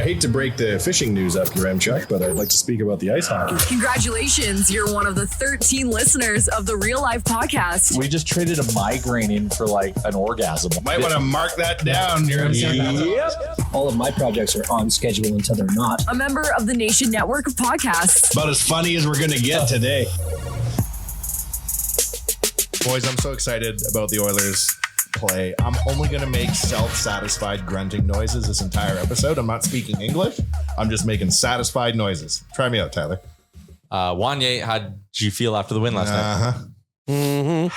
hate to break the fishing news after Remchuk, but I'd like to speak about the ice hockey. Congratulations, you're one of the 13 listeners of the Real Life Podcast. We just traded a migraine in for like an orgasm. Might want to mark that down. Yep. All of my projects are on schedule until they're not. A member of the Nation Network of Podcasts. About as funny as we're going to get today. Boys, I'm so excited about the Oilers play. I'm only going to make self-satisfied grunting noises this entire episode. I'm not speaking English. I'm just making satisfied noises. Try me out, Tyler. Wanye, how'd you feel after the win last night? Mm-hmm.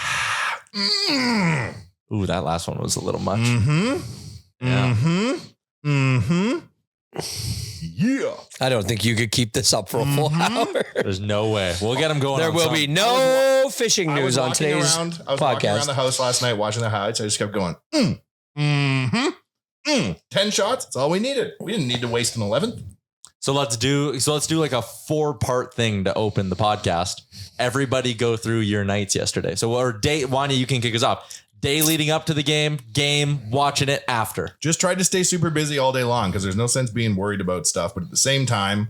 Ooh, that last one was a little much. Yeah. I don't think you could keep this up for a full hour. There's no way. We'll get them going. There will be no fishing news on today's I was walking around podcast. the house last night watching the highlights. I just kept going, 10 shots. That's all we needed. We didn't need to waste an 11th. So let's do like a 4-part thing to open the podcast. Everybody go through your nights yesterday. So Wanya, you can kick us off. Day leading up to the game, watching it after. Just tried to stay super busy all day long because there's no sense being worried about stuff. But at the same time,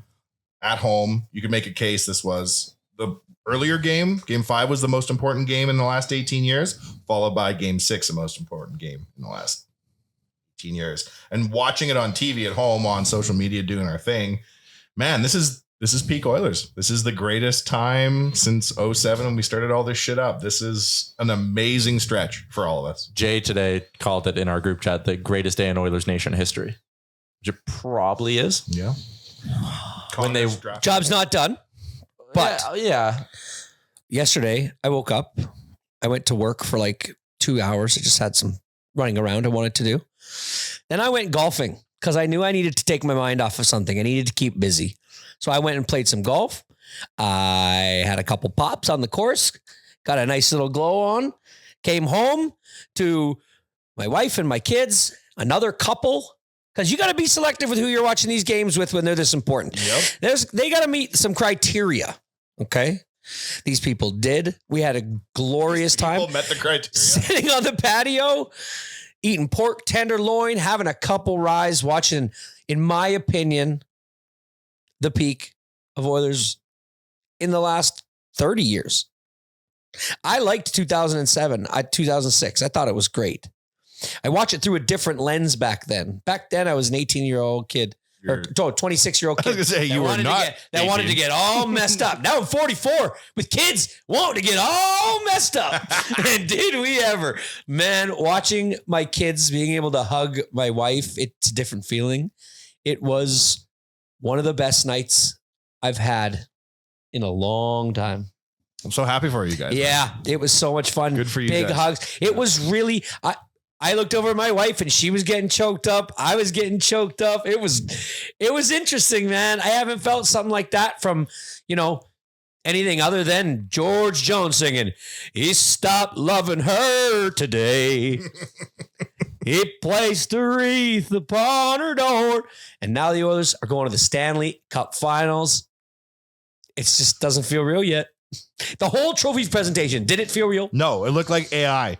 at home, you could make a case this was the earlier game. Game 5 was the most important game in the last 18 years, followed by Game 6, the most important game in the last 18 years. And watching it on TV at home, on social media, doing our thing, man, this is peak Oilers. This is the greatest time since 2007 when we started all this shit up. This is an amazing stretch for all of us. Jay today called it in our group chat the greatest day in Oilers Nation history, which it probably is. Yeah. When they Job's not done. But yeah. Yesterday, I woke up. I went to work for like 2 hours. I just had some running around I wanted to do. Then I went golfing because I knew I needed to take my mind off of something. I needed to keep busy. So I went and played some golf. I had a couple pops on the course, got a nice little glow on, came home to my wife and my kids, another couple, because you got to be selective with who you're watching these games with when they're this important. Yep. They got to meet some criteria. Okay. These people did. We had a glorious time. People met the criteria. Sitting on the patio, eating pork tenderloin, having a couple ryes, watching, in my opinion, the peak of Oilers in the last 30 years. I liked 2007, 2006. I thought it was great. I watched it through a different lens back then. Back then, I was an 18-year-old kid. Or 26-year-old kid. I was going to say, you were not. That wanted to get all messed up. Now I'm 44 with kids wanting to get all messed up. And did we ever? Man, watching my kids being able to hug my wife, it's a different feeling. It was one of the best nights I've had in a long time. I'm so happy for you guys. Yeah, it was so much fun. Good for you Big guys. hugs. It was really... I looked over at my wife and she was getting choked up. I was getting choked up. It was interesting, man. I haven't felt something like that from, anything other than George Jones singing, "He stopped loving her today. He placed a wreath upon her door." And now the Oilers are going to the Stanley Cup Finals. It just doesn't feel real yet. The whole trophies presentation, did it feel real? No, it looked like AI.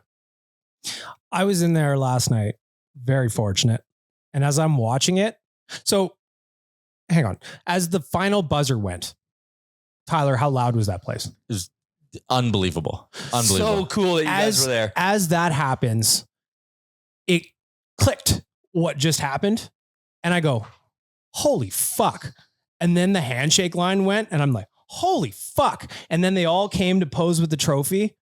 I was in there last night, very fortunate. And as I'm watching it, so hang on. As the final buzzer went, Tyler, how loud was that place? It was unbelievable. So cool that you guys were there. As that happens, it clicked what just happened. And I go, holy fuck. And then the handshake line went and I'm like, holy fuck. And then they all came to pose with the trophy.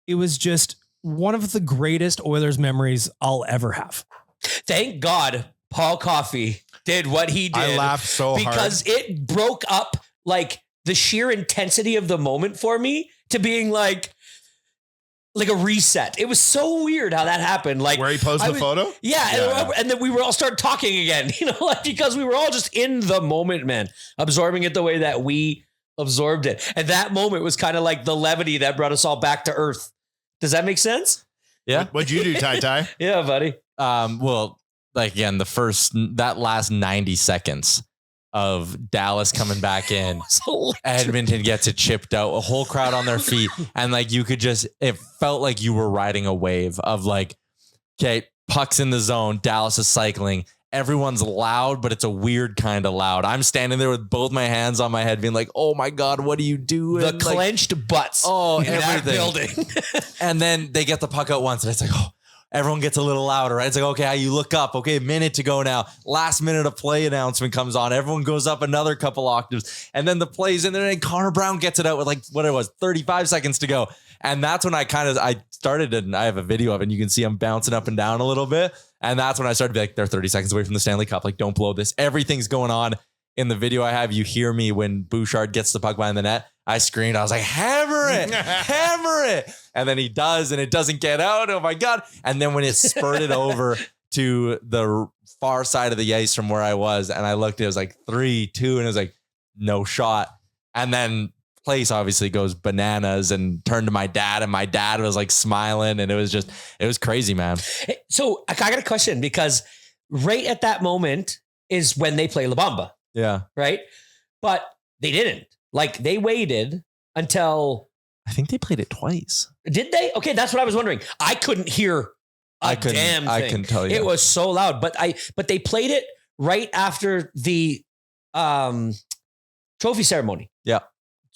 It was just one of the greatest Oilers memories I'll ever have. Thank God Paul Coffey did what he did. I laughed so hard. Because it broke up like the sheer intensity of the moment for me to being like a reset. It was so weird how that happened. Like where he posed the photo? Yeah. And then we were all started talking again, because we were all just in the moment, man, absorbing it the way that we absorbed it. And that moment was kind of like the levity that brought us all back to earth. Does that make sense? Yeah. What'd you do, Ty? Yeah, buddy. Well, like again, that last 90 seconds of Dallas coming back in, Edmonton gets it chipped out, a whole crowd on their feet. And like, it felt like you were riding a wave of like, okay, puck's in the zone. Dallas is cycling. everyone's loud, but it's a weird kind of loud. I'm standing there with both my hands on my head being like, oh my God, what are you doing? The clenched butts oh, in that everything. building. And then they get the puck out once and it's like, oh, everyone gets a little louder, right? It's like, okay, you look up. Okay, a minute to go now. Last minute of play announcement comes on. Everyone goes up another couple octaves. And then the play's in there and Connor Brown gets it out with like what it was, 35 seconds to go. And that's when I started, and I have a video of it and you can see I'm bouncing up and down a little bit. And that's when I started to be like, they're 30 seconds away from the Stanley Cup. Like, don't blow this. Everything's going on. In the video I have, you hear me when Bouchard gets the puck behind the net. I screamed. I was like, hammer it, hammer it. And then he does, and it doesn't get out. Oh my God. And then when it spurted over to the far side of the ice from where I was, and I looked, it was like 3-2, and it was like, no shot. And then place obviously goes bananas and turned to my dad, and my dad was like smiling, and it was crazy, man. So I got a question, because right at that moment is when they play La Bamba. Yeah. Right. But they didn't. Like, they waited until. I think they played it twice. Did they? Okay. That's what I was wondering. I couldn't hear damn thing. I can tell you. It was so loud, but they played it right after the trophy ceremony. Yeah.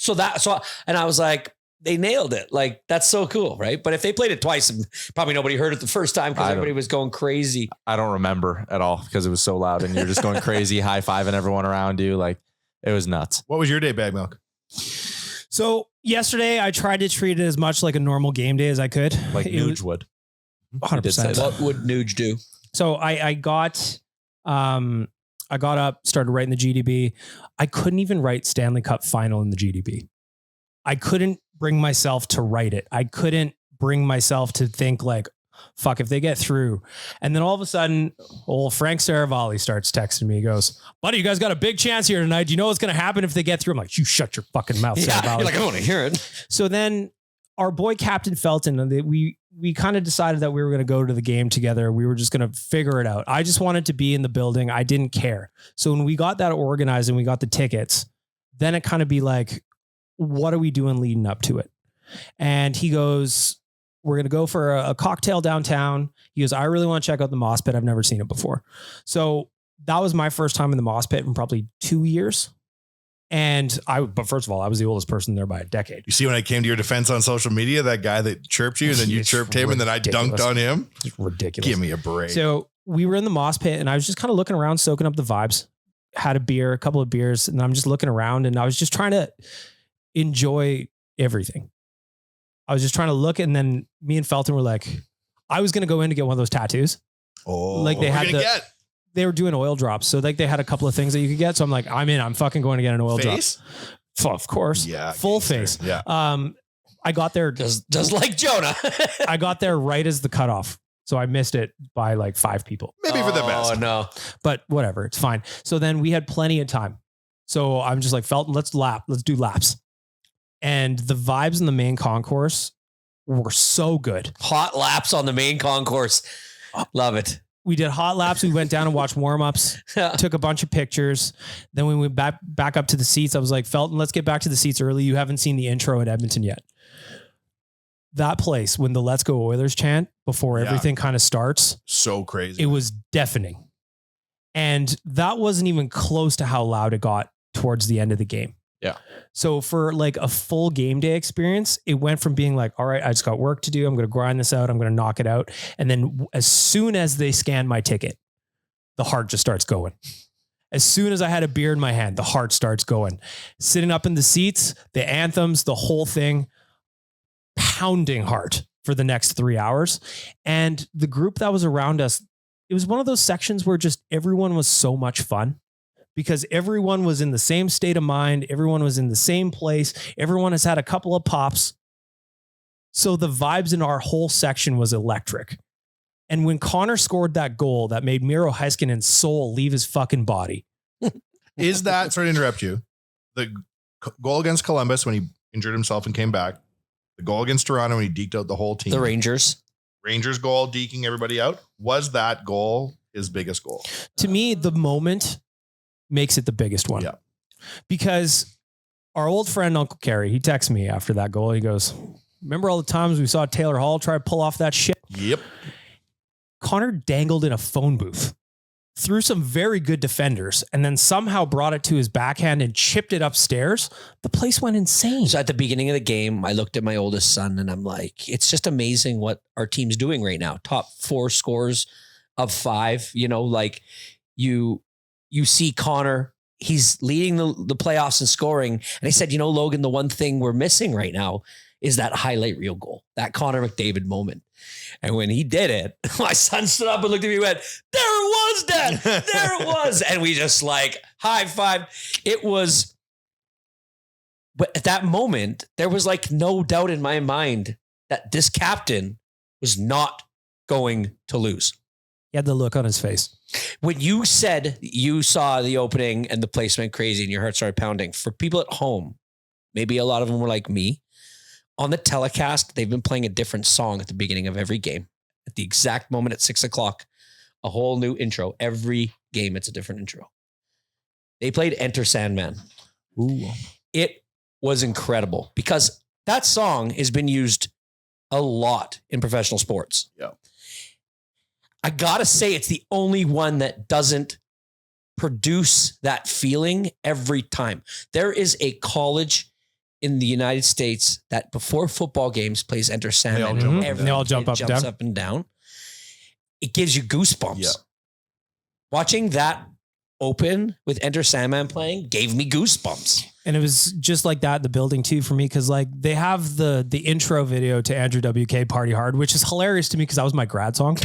And I was like, they nailed it. Like, that's so cool. Right. But if they played it twice, probably nobody heard it the first time because everybody was going crazy. I don't remember at all because it was so loud and you're just going crazy, high-fiving everyone around you. Like, it was nuts. What was your day, Bag Milk? So yesterday I tried to treat it as much like a normal game day as I could. Like Nuge would. 100%. What would Nuge do? So I got up, started writing the GDB. I couldn't even write Stanley Cup Final in the GDB. I couldn't bring myself to write it. I couldn't bring myself to think like, fuck, if they get through. And then all of a sudden, old Frank Saravalli starts texting me. He goes, buddy, you guys got a big chance here tonight. Do you know what's going to happen if they get through? I'm like, you shut your fucking mouth, Saravalli. You're like, I want to hear it. So then our boy Captain Felton, we kind of decided that we were going to go to the game together. We were just going to figure it out. I just wanted to be in the building. I didn't care. So when we got that organized and we got the tickets, then it kind of be like, what are we doing leading up to it? And he goes, we're going to go for a cocktail downtown. He goes, I really want to check out the Moss Pit. I've never seen it before. So that was my first time in the Moss Pit in probably 2 years. But first of all, I was the oldest person there by a decade. You see, when I came to your defense on social media, that guy that chirped you and then you chirped him and then I dunked on him. It's ridiculous. Give me a break. So we were in the Moss Pit and I was just kind of looking around, soaking up the vibes, had a couple of beers, and I'm just looking around and I was just trying to enjoy everything. I was just trying to look, and then me and Felton were like, I was going to go in to get one of those tattoos. Oh, like they were doing oil drops. So like they had a couple of things that you could get. So I'm like, I'm fucking going to get an oil face? drop. Of course. Yeah. Full face. Yeah. I got there just like Jonah. I got there right as the cutoff. So I missed it by like 5 people. Maybe for the best. Oh no. But whatever. It's fine. So then we had plenty of time. So I'm just like, Felton, let's do laps. And the vibes in the main concourse were so good. Hot laps on the main concourse. Love it. We did hot laps. We went down and watched warm-ups, took a bunch of pictures. Then we went back up to the seats. I was like, Felton, let's get back to the seats early. You haven't seen the intro at Edmonton yet. That place, when the Let's Go Oilers chant before everything kind of starts. So crazy. It was deafening. And that wasn't even close to how loud it got towards the end of the game. Yeah. So for like a full game day experience, it went from being like, all right, I just got work to do. I'm going to grind this out. I'm going to knock it out. And then as soon as they scanned my ticket, the heart just starts going. As soon as I had a beer in my hand, the heart starts going. Sitting up in the seats, the anthems, the whole thing, pounding heart for the next 3 hours. And the group that was around us, it was one of those sections where just everyone was so much fun. Because everyone was in the same state of mind. Everyone was in the same place. Everyone has had a couple of pops. So the vibes in our whole section was electric. And when Connor scored that goal that made Miro Heiskanen's soul leave his fucking body. Is that, sorry to interrupt you, the goal against Columbus when he injured himself and came back, the goal against Toronto when he deked out the whole team, the Rangers goal, deking everybody out, was that goal his biggest goal? To me, the moment makes it the biggest one. Yeah. Because our old friend, Uncle Kerry, he texts me after that goal. He goes, remember all the times we saw Taylor Hall try to pull off that shit? Yep. Connor dangled in a phone booth through some very good defenders, and then somehow brought it to his backhand and chipped it upstairs. The place went insane. So at the beginning of the game, I looked at my oldest son and I'm like, it's just amazing what our team's doing right now. Top 4 scores of 5, like you see Connor, he's leading the playoffs in scoring. And I said, Logan, the one thing we're missing right now is that highlight reel goal, that Connor McDavid moment. And when he did it, my son stood up and looked at me and went, there it was, Dad. There it was. And we just high five. It was, but at that moment, there was no doubt in my mind that this captain was not going to lose. He had the look on his face. When you said you saw the opening and the place went crazy and your heart started pounding, for people at home, maybe a lot of them were like me. On the telecast, they've been playing a different song at the beginning of every game. At the exact moment at 6:00, a whole new intro. Every game, it's a different intro. They played Enter Sandman. Ooh. It was incredible because that song has been used a lot in professional sports. Yeah. I gotta say, it's the only one that doesn't produce that feeling every time. There is a college in the United States that before football games plays Enter Sandman. They all jump up and jumps down. up and down. It gives you goosebumps. Yeah. Watching that open with Enter Sandman playing gave me goosebumps. And it was just like that in the building too for me, because they have the intro video to Andrew WK Party Hard, which is hilarious to me because that was my grad song.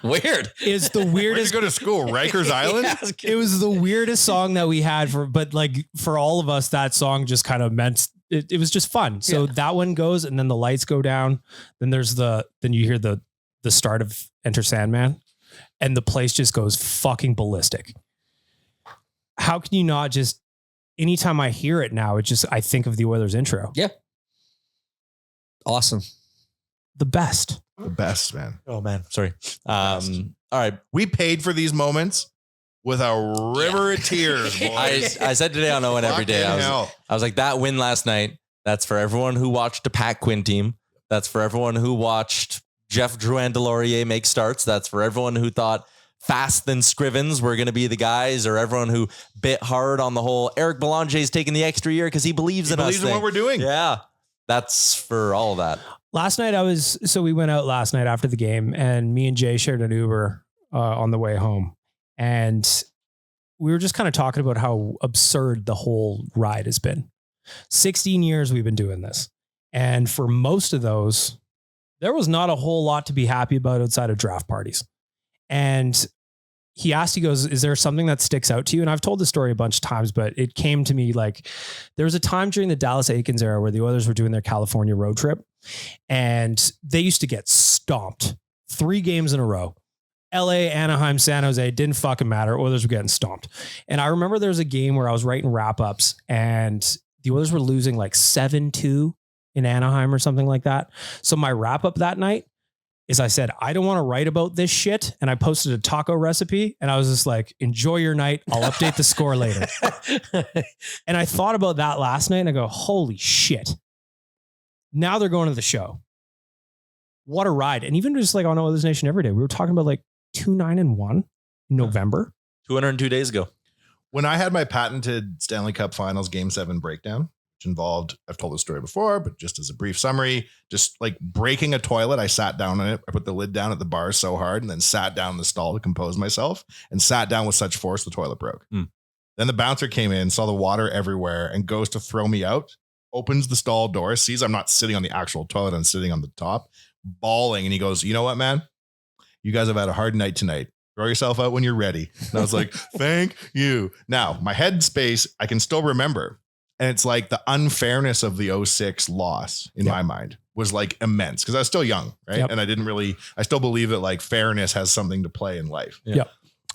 Weird. Is the Where did weirdest. you go to school? Rikers Island? It was the weirdest song that we had but for all of us, that song just kind of meant it was just fun. So that one goes, and then the lights go down. Then then you hear the start of Enter Sandman, and the place just goes fucking ballistic. How can you not just, anytime I hear it now, I think of the Oilers intro. Yeah. Awesome. The best. The best, man. Oh man, sorry. All right. We paid for these moments with a river of tears, boys. I said today on Owen every day. Fucking hell. I was like, that win last night, that's for everyone who watched a Pat Quinn team. That's for everyone who watched Jeff Drouin Delorier make starts. That's for everyone who thought Fast than Scrivens were going to be the guys, or everyone who bit hard on the whole Eric Belanger's taking the extra year because he believes in us. Believes in what we're doing. Yeah. That's for all of that. Last night we went out last night after the game, and me and Jay shared an Uber on the way home. And we were just kind of talking about how absurd the whole ride has been. 16 years we've been doing this. And for most of those, there was not a whole lot to be happy about outside of draft parties. And he asked, he goes, is there something that sticks out to you? And I've told the story a bunch of times, but it came to me there was a time during the Dallas Aikens era where the Oilers were doing their California road trip, and they used to get stomped 3 games in a row. LA, Anaheim, San Jose, didn't fucking matter. Oilers were getting stomped. And I remember there was a game where I was writing wrap-ups and the Oilers were losing 7-2 in Anaheim or something like that. So my wrap-up that night is I said, I don't want to write about this shit. And I posted a taco recipe, and I was just like, enjoy your night. I'll update the score later. And I thought about that last night and I go, holy shit. Now they're going to the show. What a ride. And even just on Oilers Nation every day, we were talking about 2-9-1 in November. 202 days ago. When I had my patented Stanley Cup Finals Game 7 breakdown, which involved, I've told the story before, but just as a brief summary, just breaking a toilet. I sat down on it. I put the lid down at the bar so hard, and then sat down in the stall to compose myself, and sat down with such force the toilet broke. Then the bouncer came in, saw the water everywhere, and goes to throw me out, opens the stall door, sees I'm not sitting on the actual toilet, I'm sitting on the top, bawling. And he goes, you know what, man? You guys have had a hard night tonight. Throw yourself out when you're ready. And I was like, thank you. Now, my headspace, I can still remember. And it's the unfairness of the 06 loss in my mind was immense because I was still young, right? Yep. And I still believe that fairness has something to play in life. Yep.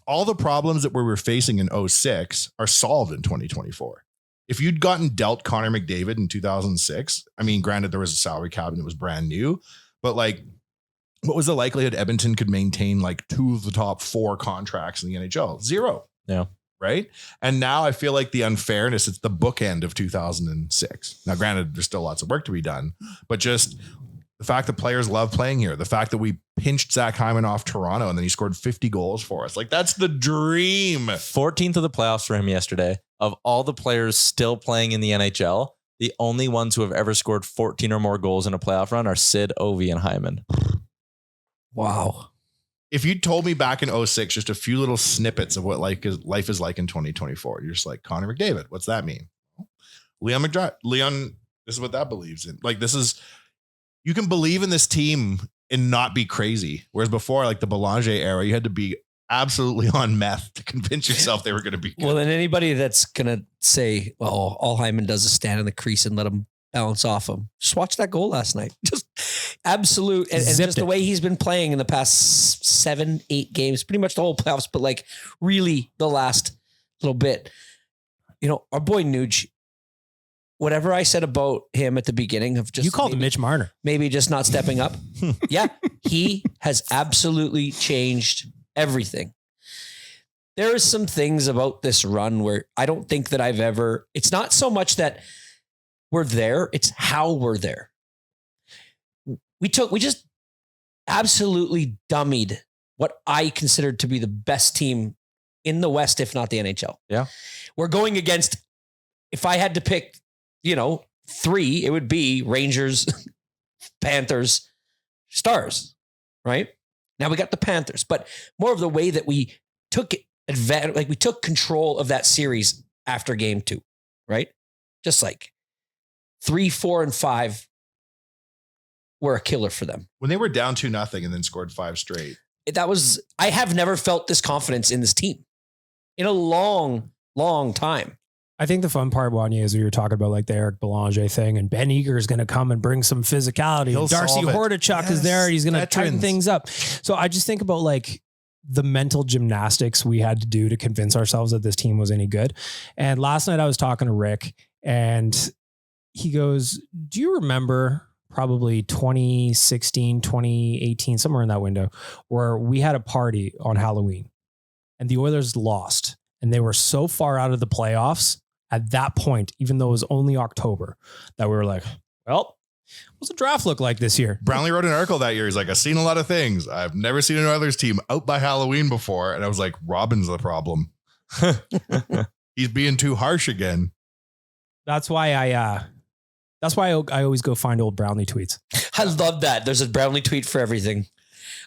All the problems that we were facing in 06 are solved in 2024. If you'd gotten dealt Connor McDavid in 2006, I mean, granted, there was a salary cap and it was brand new, but what was the likelihood Edmonton could maintain 2 of the top 4 contracts in the NHL? 0. Yeah. Right. And now I feel the unfairness, it's the bookend of 2006. Now, granted, there's still lots of work to be done, but just The fact that players love playing here. The fact that we pinched Zach Hyman off Toronto and then he scored 50 goals for us. Like, that's the dream. 14th of the playoffs for him yesterday. Of all the players still playing in the NHL, the only ones who have ever scored 14 or more goals in a playoff run are Sid, Ovi, and Hyman. Wow. If you told me back in 06, just a few little snippets of what life is like in 2024, you're just like, Connor McDavid, what's that mean? Leon, this is what that believes in. Like, you can believe in this team and not be crazy. Whereas before, like the Belanger era, you had to be absolutely on meth to convince yourself they were going to be good. Well, then anybody that's going to say, well, all Hyman does is stand in the crease and let him bounce off him. Just watch that goal last night. Just absolute. And just the way he's been playing in the past 7-8 games, pretty much the whole playoffs, but like really the last little bit, our boy Nuge, whatever I said about him at the beginning of just, you called him Mitch Marner, maybe just not stepping up. Yeah. He has absolutely changed everything. There are some things about this run where I don't think that it's not so much that we're there, it's how we're there. We just absolutely dummied what I considered to be the best team in the West, if not the NHL. Yeah. We're going against, if I had to pick, 3, it would be Rangers, Panthers, Stars, right? Now we got the Panthers, but more of the way that we took advantage, like we took control of that series after game 2, right? Just like 3, 4, and 5 were a killer for them. When they were down 2-0 and then scored 5 straight. I have never felt this confidence in this team in a long, long time. I think the fun part, Wanye, is we were talking about like the Eric Belanger thing, and Ben Eager is going to come and bring some physicality. He'll And Darcy solve it. Hordachuk is there. He's going to tighten Veterans. things up. So I just think about like the mental gymnastics we had to do to convince ourselves that this team was any good. And last night I was talking to Rick and he goes, do you remember probably 2016, 2018, somewhere in that window where we had a party on Halloween and the Oilers lost and they were so far out of the playoffs at that point, even though it was only October, that we were like, well, what's the draft look like this year? Brownlee wrote an article that year. He's like, I've seen a lot of things. I've never seen an Oilers team out by Halloween before. And I was like, Robin's the problem. He's being too harsh again. That's why I always go find old Brownlee tweets. I love that. There's a Brownlee tweet for everything.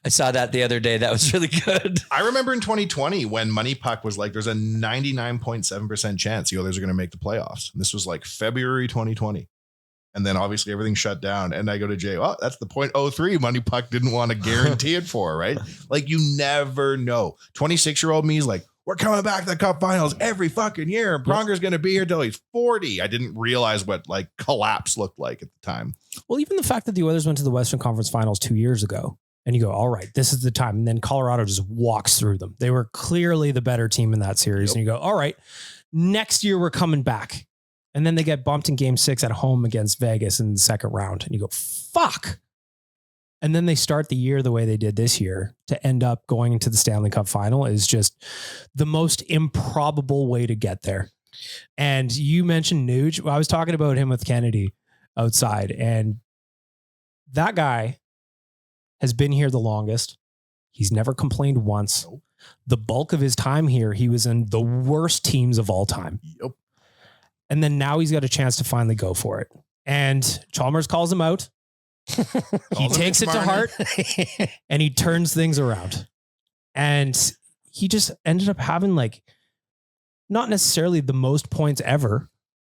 I saw that the other day. That was really good. I remember in 2020 when Money Puck was like, there's a 99.7% chance the Oilers are going to make the playoffs. And this was like February 2020. And then obviously everything shut down. And I go to Jay, oh, that's the .03 Money Puck didn't want to guarantee it for, right? Like, you never know. 26-year-old me is like, we're coming back to the Cup Finals every fucking year. Pronger's going to be here till he's 40. I didn't realize what like collapse looked like at the time. Well, even the fact that the Oilers went to the Western Conference Finals 2 years ago, and you go, all right, this is the time. And then Colorado just walks through them. They were clearly the better team in that series. Yep. And you go, all right, next year we're coming back. And then they get bumped in game 6 at home against Vegas in the second round. And you go, fuck. And then they start the year the way they did this year to end up going into the Stanley Cup Final is just the most improbable way to get there. And you mentioned Nuge. I was talking about him with Kennedy outside, and that guy has been here the longest. He's never complained once. The bulk of his time here, he was in the worst teams of all time. Yep. And then now he's got a chance to finally go for it. And Chalmers calls him out. He takes it to heart and he turns things around. And he just ended up having like, not necessarily the most points ever,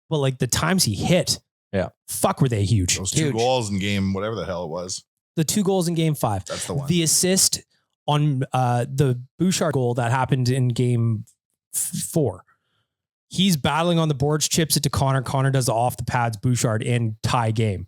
but like the times he hit. Yeah. Fuck, were they huge. Those 2 goals in game, whatever the hell it was. The 2 goals in game 5. That's the one. The assist on the Bouchard goal that happened in game 4. He's battling on the boards, chips it to Connor. Connor does the off the pads Bouchard in tie game.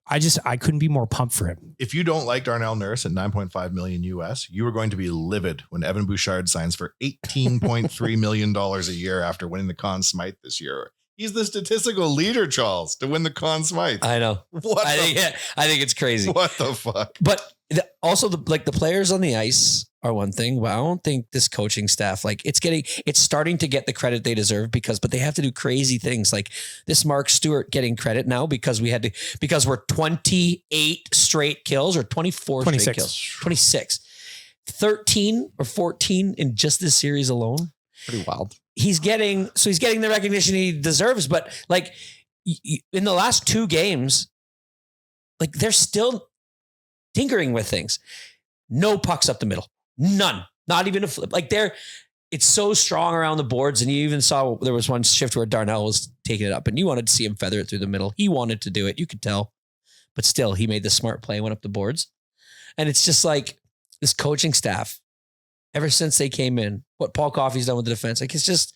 I couldn't be more pumped for him. If you don't like Darnell Nurse at $9.5 million US, you are going to be livid when Evan Bouchard signs for $18.3 million a year after winning the Conn Smythe this year. He's the statistical leader, Charles, to win the Conn Smythe. I know. I think it's crazy. What the fuck? But also the players on the ice are one thing, but I don't think this coaching staff, like it's starting to get the credit they deserve but they have to do crazy things. Like this Mark Stewart getting credit now because we're 28 straight kills or 24 26. straight kills, 26, 13 or 14 in just this series alone. Pretty wild. He's getting the recognition he deserves, but like in the last 2 games, like they're still tinkering with things. No pucks up the middle. None. Not even a flip. Like it's so strong around the boards. And you even saw there was one shift where Darnell was taking it up and you wanted to see him feather it through the middle. He wanted to do it. You could tell, but still he made the smart play and went up the boards. And it's just like this coaching staff, ever since they came in, what Paul Coffey's done with the defense, like it's just,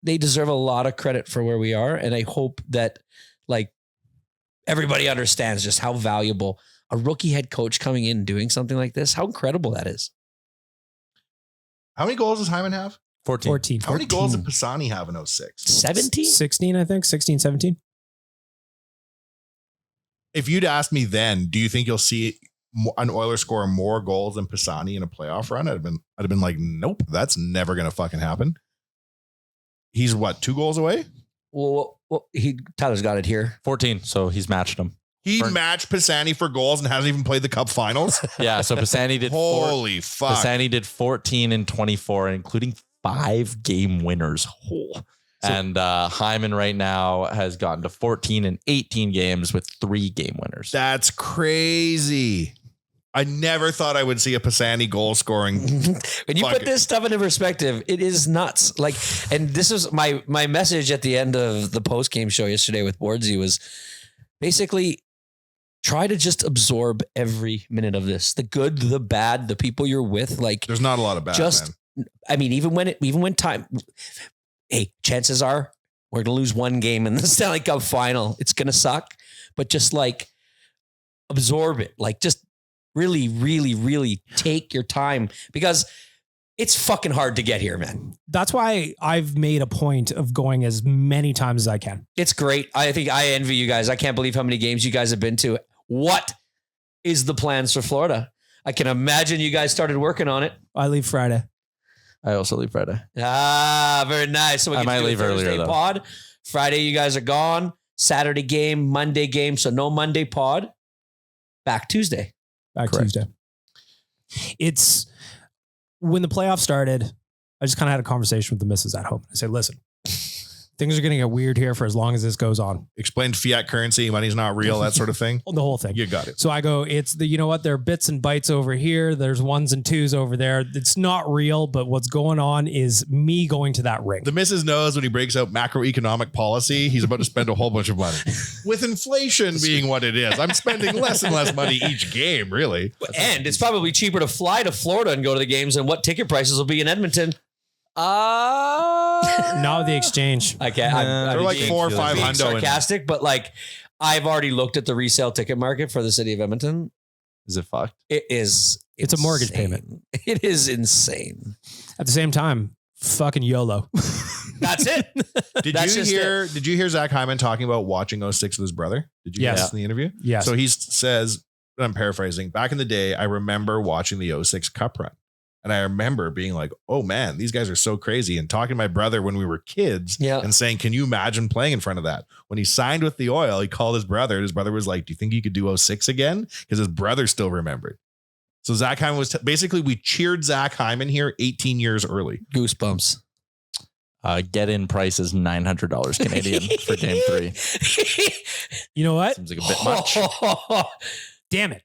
they deserve a lot of credit for where we are. And I hope that like everybody understands just how valuable a rookie head coach coming in and doing something like this, how incredible that is. How many goals does Hyman have? 14. How many goals did Pisani have in 06? 17? 16, I think. 16, 17. If you'd asked me then, do you think you'll see an Oiler score more goals than Pisani in a playoff run? I'd have been like, nope, that's never going to fucking happen. He's what, 2 goals away? Well, Tyler's got it here. 14. So he's matched him. He matched Pisani for goals and hasn't even played the Cup Finals. Yeah. So Pisani did Holy fuck. Pisani did 14 and 24, including 5 game winners. And Hyman right now has gotten to 14 and 18 games with 3 game winners. That's crazy. I never thought I would see a Pisani goal scoring. When you put this stuff into perspective, it is nuts. Like, and this is my message at the end of the post game show yesterday with Bordsy was basically try to just absorb every minute of this, the good, the bad, the people you're with. Like, there's not a lot of bad. Man. I mean, even when time, hey, chances are we're going to lose 1 game in the Stanley Cup Final. It's going to suck, but just like absorb it. Like just really, really, really take your time because it's fucking hard to get here, man. That's why I've made a point of going as many times as I can. It's great. I think I envy you guys. I can't believe how many games you guys have been to. What is the plans for Florida? I can imagine you guys started working on it. I leave Friday. I also leave Friday. Ah, very nice. So we I can might do a leave earlier, Thursday though. pod. Friday, you guys are gone. Saturday game, Monday game. So no Monday pod. Back Tuesday. Back Correct. Tuesday. It's when the playoffs started, I just kind of had a conversation with the missus at home. I said, listen, things are going to get weird here for as long as this goes on. Explained fiat currency, money's not real, that sort of thing. The whole thing. You got it. So I go, it's the, you know what? There are bits and bytes over here. There's 1s and 2s over there. It's not real, but what's going on is me going to that ring. The missus knows when he breaks out macroeconomic policy, he's about to spend a whole bunch of money. With inflation being what it is, I'm spending less and less money each game, really. And it's probably cheaper to fly to Florida and go to the games than what ticket prices will be in Edmonton. Now the exchange. I can't. They're like 4 or 5 being hundo. sarcastic, but like I've already looked at the resale ticket market for the city of Edmonton. Is it fucked? It is. It's a mortgage insane. payment. It is insane. At the same time, fucking YOLO. That's it. Did you hear Zach Hyman talking about watching 06 with his brother? Did you hear Yes. this in the interview? Yes. So he says, I'm paraphrasing, back in the day, I remember watching the 06 Cup run. And I remember being like, oh man, these guys are so crazy. And talking to my brother when we were kids and saying, can you imagine playing in front of that? When he signed with the Oil, he called his brother. And his brother was like, do you think you could do 06 again? Because his brother still remembered. So Zach Hyman was basically, we cheered Zach Hyman here 18 years early. Goosebumps. Get in price is $900 Canadian for game 3. You know what? Seems like a bit much. Damn it.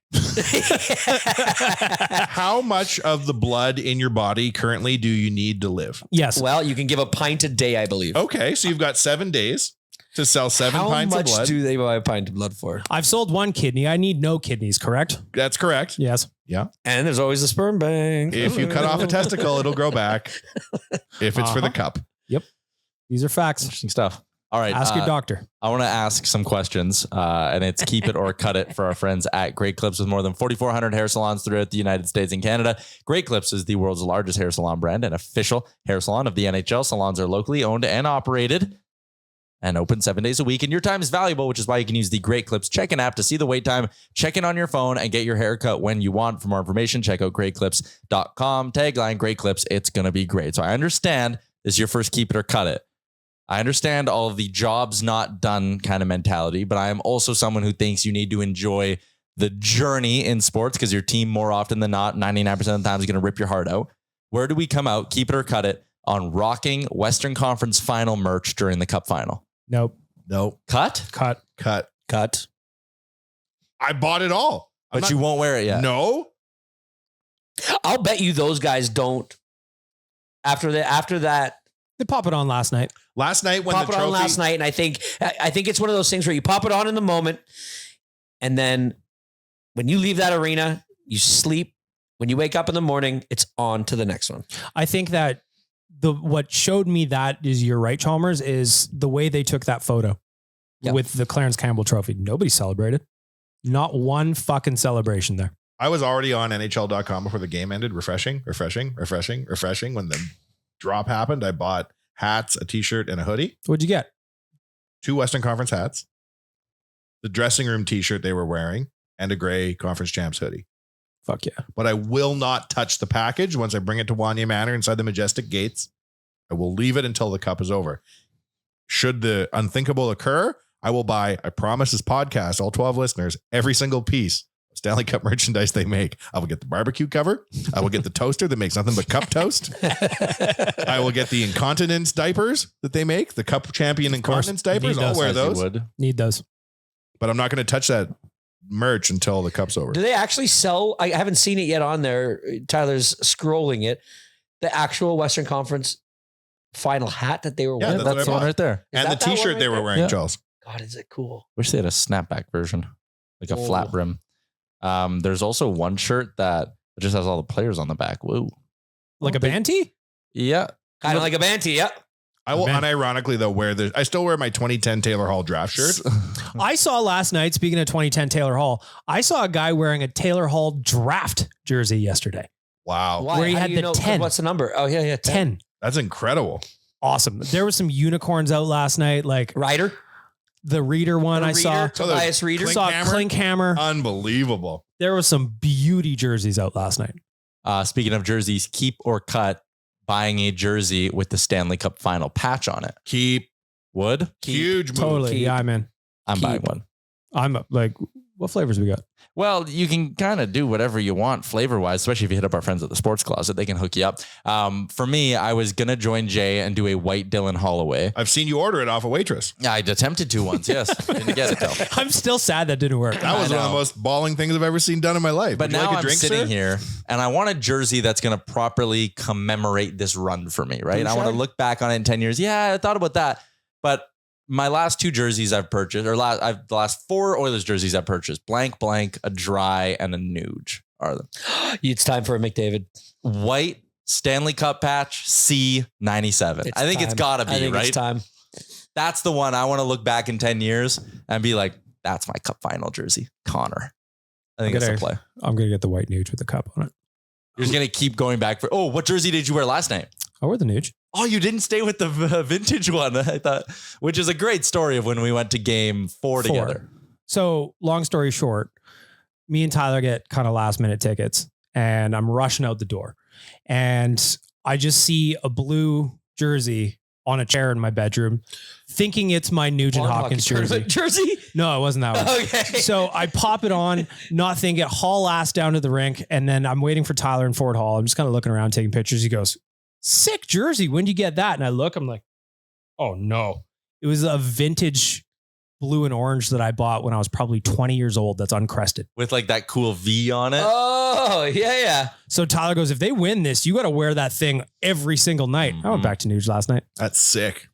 How much of the blood in your body currently do you need to live? Yes. Well, you can give a pint a day, I believe. Okay, so you've got 7 days to sell 7 pints How of much blood. do they buy a pint of blood for? I've sold 1 kidney. I need no kidneys, correct? That's correct. Yes. Yeah. And there's always a sperm bank. If you cut off a testicle, it'll grow back. If it's for the cup. These are facts. Interesting stuff. All right. Ask your doctor. I want to ask some questions, and it's keep it or cut it for our friends at Great Clips with more than 4,400 hair salons throughout the United States and Canada. Great Clips is the world's largest hair salon brand and official hair salon of the NHL. Salons are locally owned and operated. and open 7 days a week. And your time is valuable, which is why you can use the Great Clips check-in app to see the wait time, check in on your phone, and get your haircut when you want. For more information, check out greatclips.com. Tagline, Great Clips, it's going to be great. So I understand this is your first keep it or cut it. I understand all of the jobs not done kind of mentality, but I am also someone who thinks you need to enjoy the journey in sports because your team more often than not, 99% of the time is going to rip your heart out. Where do we come out, keep it or cut it, on rocking Western Conference Final merch during the Cup Final? Nope. Cut? Cut. I bought it all. But you won't wear it yet. No. I'll bet you those guys don't. After that, They pop it on last night. Last night when pop the it trophy, on last night, and I think it's one of those things where you pop it on in the moment, and then when you leave that arena, you sleep. When you wake up in the morning, it's on to the next one. I think that what showed me that is you're right, Chalmers, is the way they took that photo with the Clarence Campbell trophy. Nobody celebrated. Not one fucking celebration there. I was already on NHL.com before the game ended, refreshing. When the drop happened, I bought hats, a t-shirt, and a hoodie. What'd you get? 2 Western Conference hats, the dressing room t-shirt they were wearing, and a gray Conference Champs hoodie. Fuck yeah. But I will not touch the package once I bring it to Wanya Manor inside the Majestic Gates. I will leave it until the cup is over. Should the unthinkable occur, I will buy, I promise this podcast, all 12 listeners, every single piece of Stanley Cup merchandise they make. I will get the barbecue cover. I will get the toaster that makes nothing but cup toast. I will get the incontinence diapers that they make, the Cup Champion incontinence diapers. Need I'll those, wear As you those. would. Need those. But I'm not going to touch that merch until the cup's over. Do they actually sell? I haven't seen it yet on there. Tyler's scrolling it. The actual Western Conference Final hat that they were Yeah, wearing. that's That's the what I one bought. right there. Is And the that that one t-shirt right they were there? wearing, Yeah. Charles. God, is it cool? Wish they had a snapback version, like a flat brim. There's also one shirt that just has all the players on the back. Whoa. Like a band tee? Yeah. Kind of like a Banty, yeah. I will Man. unironically though I still wear my 2010 Taylor Hall draft shirt. I saw last night, speaking of 2010 Taylor Hall, I saw a guy wearing a Taylor Hall draft jersey yesterday. Wow. Why? Where he How had do you the know? 10. What's the number? Oh, yeah. 10. That's incredible. Awesome. There were some unicorns out last night, like Ryder? the Reader one I saw. Tobias Reader. Saw Klinkhammer. Unbelievable. There was some beauty jerseys out last night. Speaking of jerseys, keep or cut buying a jersey with the Stanley Cup Final patch on it. Keep. Would? Huge move. Totally. Keep. Yeah, I'm in. I'm buying one. I'm like, what flavors we got? Well, you can kind of do whatever you want flavor wise, especially if you hit up our friends at the Sports Closet. They can hook you up. For me, I was going to join Jay and do a white Dylan Holloway. I've seen you order it off a waitress. I'd attempted to once, yes. Didn't get it though. I'm still sad that didn't work. That was I one of the know. most balling things I've ever seen done in my life. But Would you now like a I'm drink, sitting sir? here and I want a jersey that's going to properly commemorate this run for me, right? I want to look back on it in 10 years. Yeah, I thought about that. But my last 2 jerseys I've purchased, the last 4 Oilers jerseys I've purchased, blank, a dry, and a Nuge are them. It's time for a McDavid. White Stanley Cup patch C97. I think it's got to be, right? It's time. That's the one I want to look back in 10 years and be like, that's my Cup Final jersey, Connor. I think it's a play. I'm going to get the white Nuge with the cup on it. You're just going to keep going back for, what jersey did you wear last night? I wear the Nuge. Oh, you didn't stay with the vintage one, I thought, which is a great story of when we went to game 4 together. So long story short, me and Tyler get kind of last minute tickets and I'm rushing out the door and I just see a blue jersey on a chair in my bedroom thinking it's my Nugent-Hopkins jersey. Jersey? No, it wasn't that one. Okay. So I pop it on, not thinking, haul ass down to the rink. And then I'm waiting for Tyler in Fort Hall. I'm just kind of looking around, taking pictures. He goes, sick jersey. When'd you get that? And I look, I'm like, oh no. It was a vintage blue and orange that I bought when I was probably 20 years old. That's uncrested. With like that cool V on it. Oh, yeah. So Tyler goes, if they win this, you got to wear that thing every single night. I went back to Nuge last night. That's sick.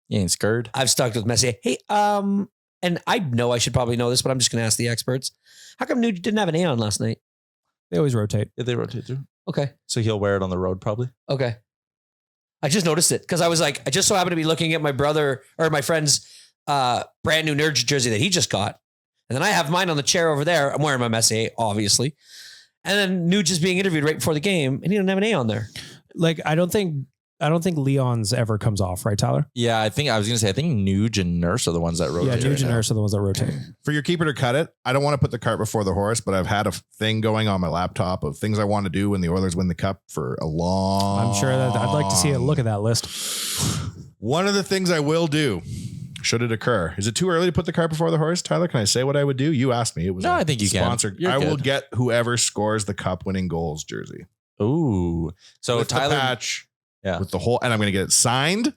You ain't scared. I've stuck with Messi. Hey, and I know I should probably know this, but I'm just going to ask the experts. How come Nuge didn't have an A on last night? They always rotate. Yeah, they rotate through. Okay. So he'll wear it on the road probably. Okay. I just noticed it because I was like, I just so happened to be looking at my brother or my friend's brand new Nerd jersey that he just got. And then I have mine on the chair over there. I'm wearing my Messier, obviously. And then Nuge is being interviewed right before the game and he didn't have an A on there. Like, I don't think I don't think Leon's ever comes off, right, Tyler? Yeah, I think Nuge and Nurse are the ones that Yeah, rotate. Nugent and Nurse are the ones that rotate. For your keep it or cut it, I don't want to put the cart before the horse, but I've had a thing going on my laptop of things I want to do when the Oilers win the cup for a long. I'm sure that I'd like to see a look at that list. One of the things I will do, should it occur, is it too early to put the cart before the horse? Tyler, can I say what I would do? You asked me. It was No, I think you can. sponsored. You're I will good. get whoever scores the cup winning goals jersey. Ooh. So With the Tyler, patch, Yeah. with the whole, and I'm going to get it signed.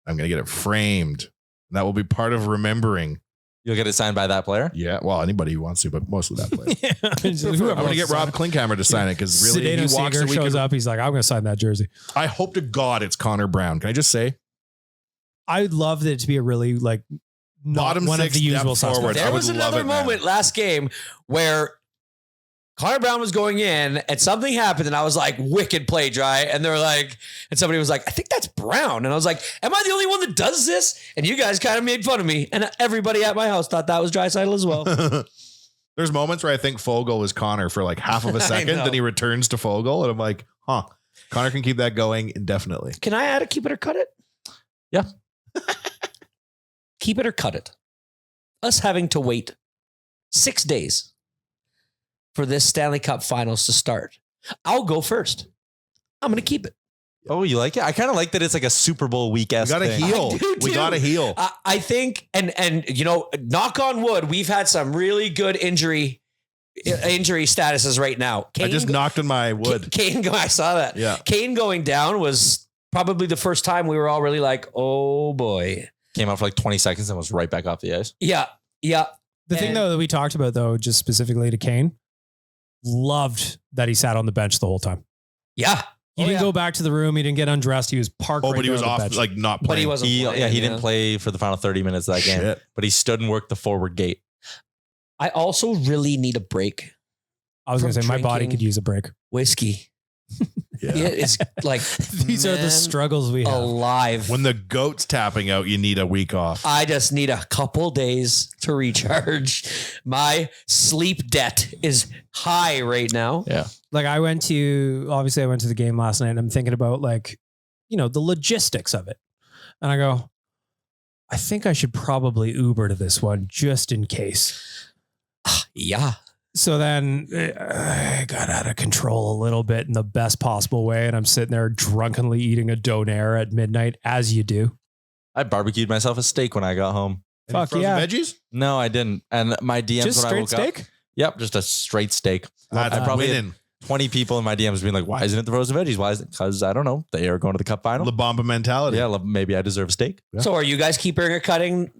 I'm going to get it framed. And that will be part of remembering. you'll get it signed by that player. Yeah, well, anybody who wants to, but mostly that player. I'm Whoever going to get Rob Klinkhammer to sign it because really, Zdeno he walks Seager the shows weekend. up. He's like, I'm going to sign that jersey. I hope to God it's Connor Brown. Can I just say? I'd love it to be a really like not Bottom one of six the usual depth forward. suspects. I There would was love another it, man. moment last game where Connor Brown was going in and something happened and I was like, wicked play, Dry. And they were like, and somebody was like, I think that's Brown. And I was like, am I the only one that does this? And you guys kind of made fun of me. And everybody at my house thought that was Draisaitl as well. There's moments where I think Fogle is Connor for like half of a I second, know. then he returns to Fogle, and I'm like, huh, Connor can keep that going indefinitely. Can I add a keep it or cut it? Yeah. Keep it or cut it. Us having to wait 6 days for this Stanley Cup Finals to start. I'll go first. I'm going to keep it. Oh, you like it? I kind of like that it's like a Super Bowl week. We got to heal. I do We too. got to heal. I think, and you know, knock on wood, we've had some really good injury statuses right now. I just knocked on my wood. Kane, I saw that. Yeah. Kane going down was probably the first time we were all really like, oh boy. Came out for like 20 seconds and was right back off the ice. Yeah. Yeah. The thing And- though that we talked about though, just specifically to Kane, loved that he sat on the bench the whole time. Yeah. He didn't go back to the room. He didn't get undressed. He was parked. Oh, right but he there was on the off, bench. like not But playing. he wasn't He playing, didn't play for the final 30 minutes of that game, Shit. but he stood and worked the forward gate. I also really need a break. I was going to from say my body drinking could use a break. Whiskey. Yeah. It is like, These are the man struggles we have. alive. When the goat's tapping out, you need a week off. I just need a couple days to recharge. My sleep debt is high right now. Yeah. Like I went to the game last night and I'm thinking about like, you know, the logistics of it. And I go, I think I should probably Uber to this one just in case. Yeah. So then I got out of control a little bit in the best possible way. And I'm sitting there drunkenly eating a donair at midnight, as you do. I barbecued myself a steak when I got home. Any Fuck frozen yeah. veggies? No, I didn't. And my DMs Just when I straight woke steak? up. Yep, just a straight steak. That's I probably had winning. 20 people in my DMs being like, why isn't it the frozen veggies? Why is it? Because I don't know. They are going to the cup final. La Bamba mentality. Yeah, maybe I deserve a steak. Yeah. So are you guys keeping or cutting,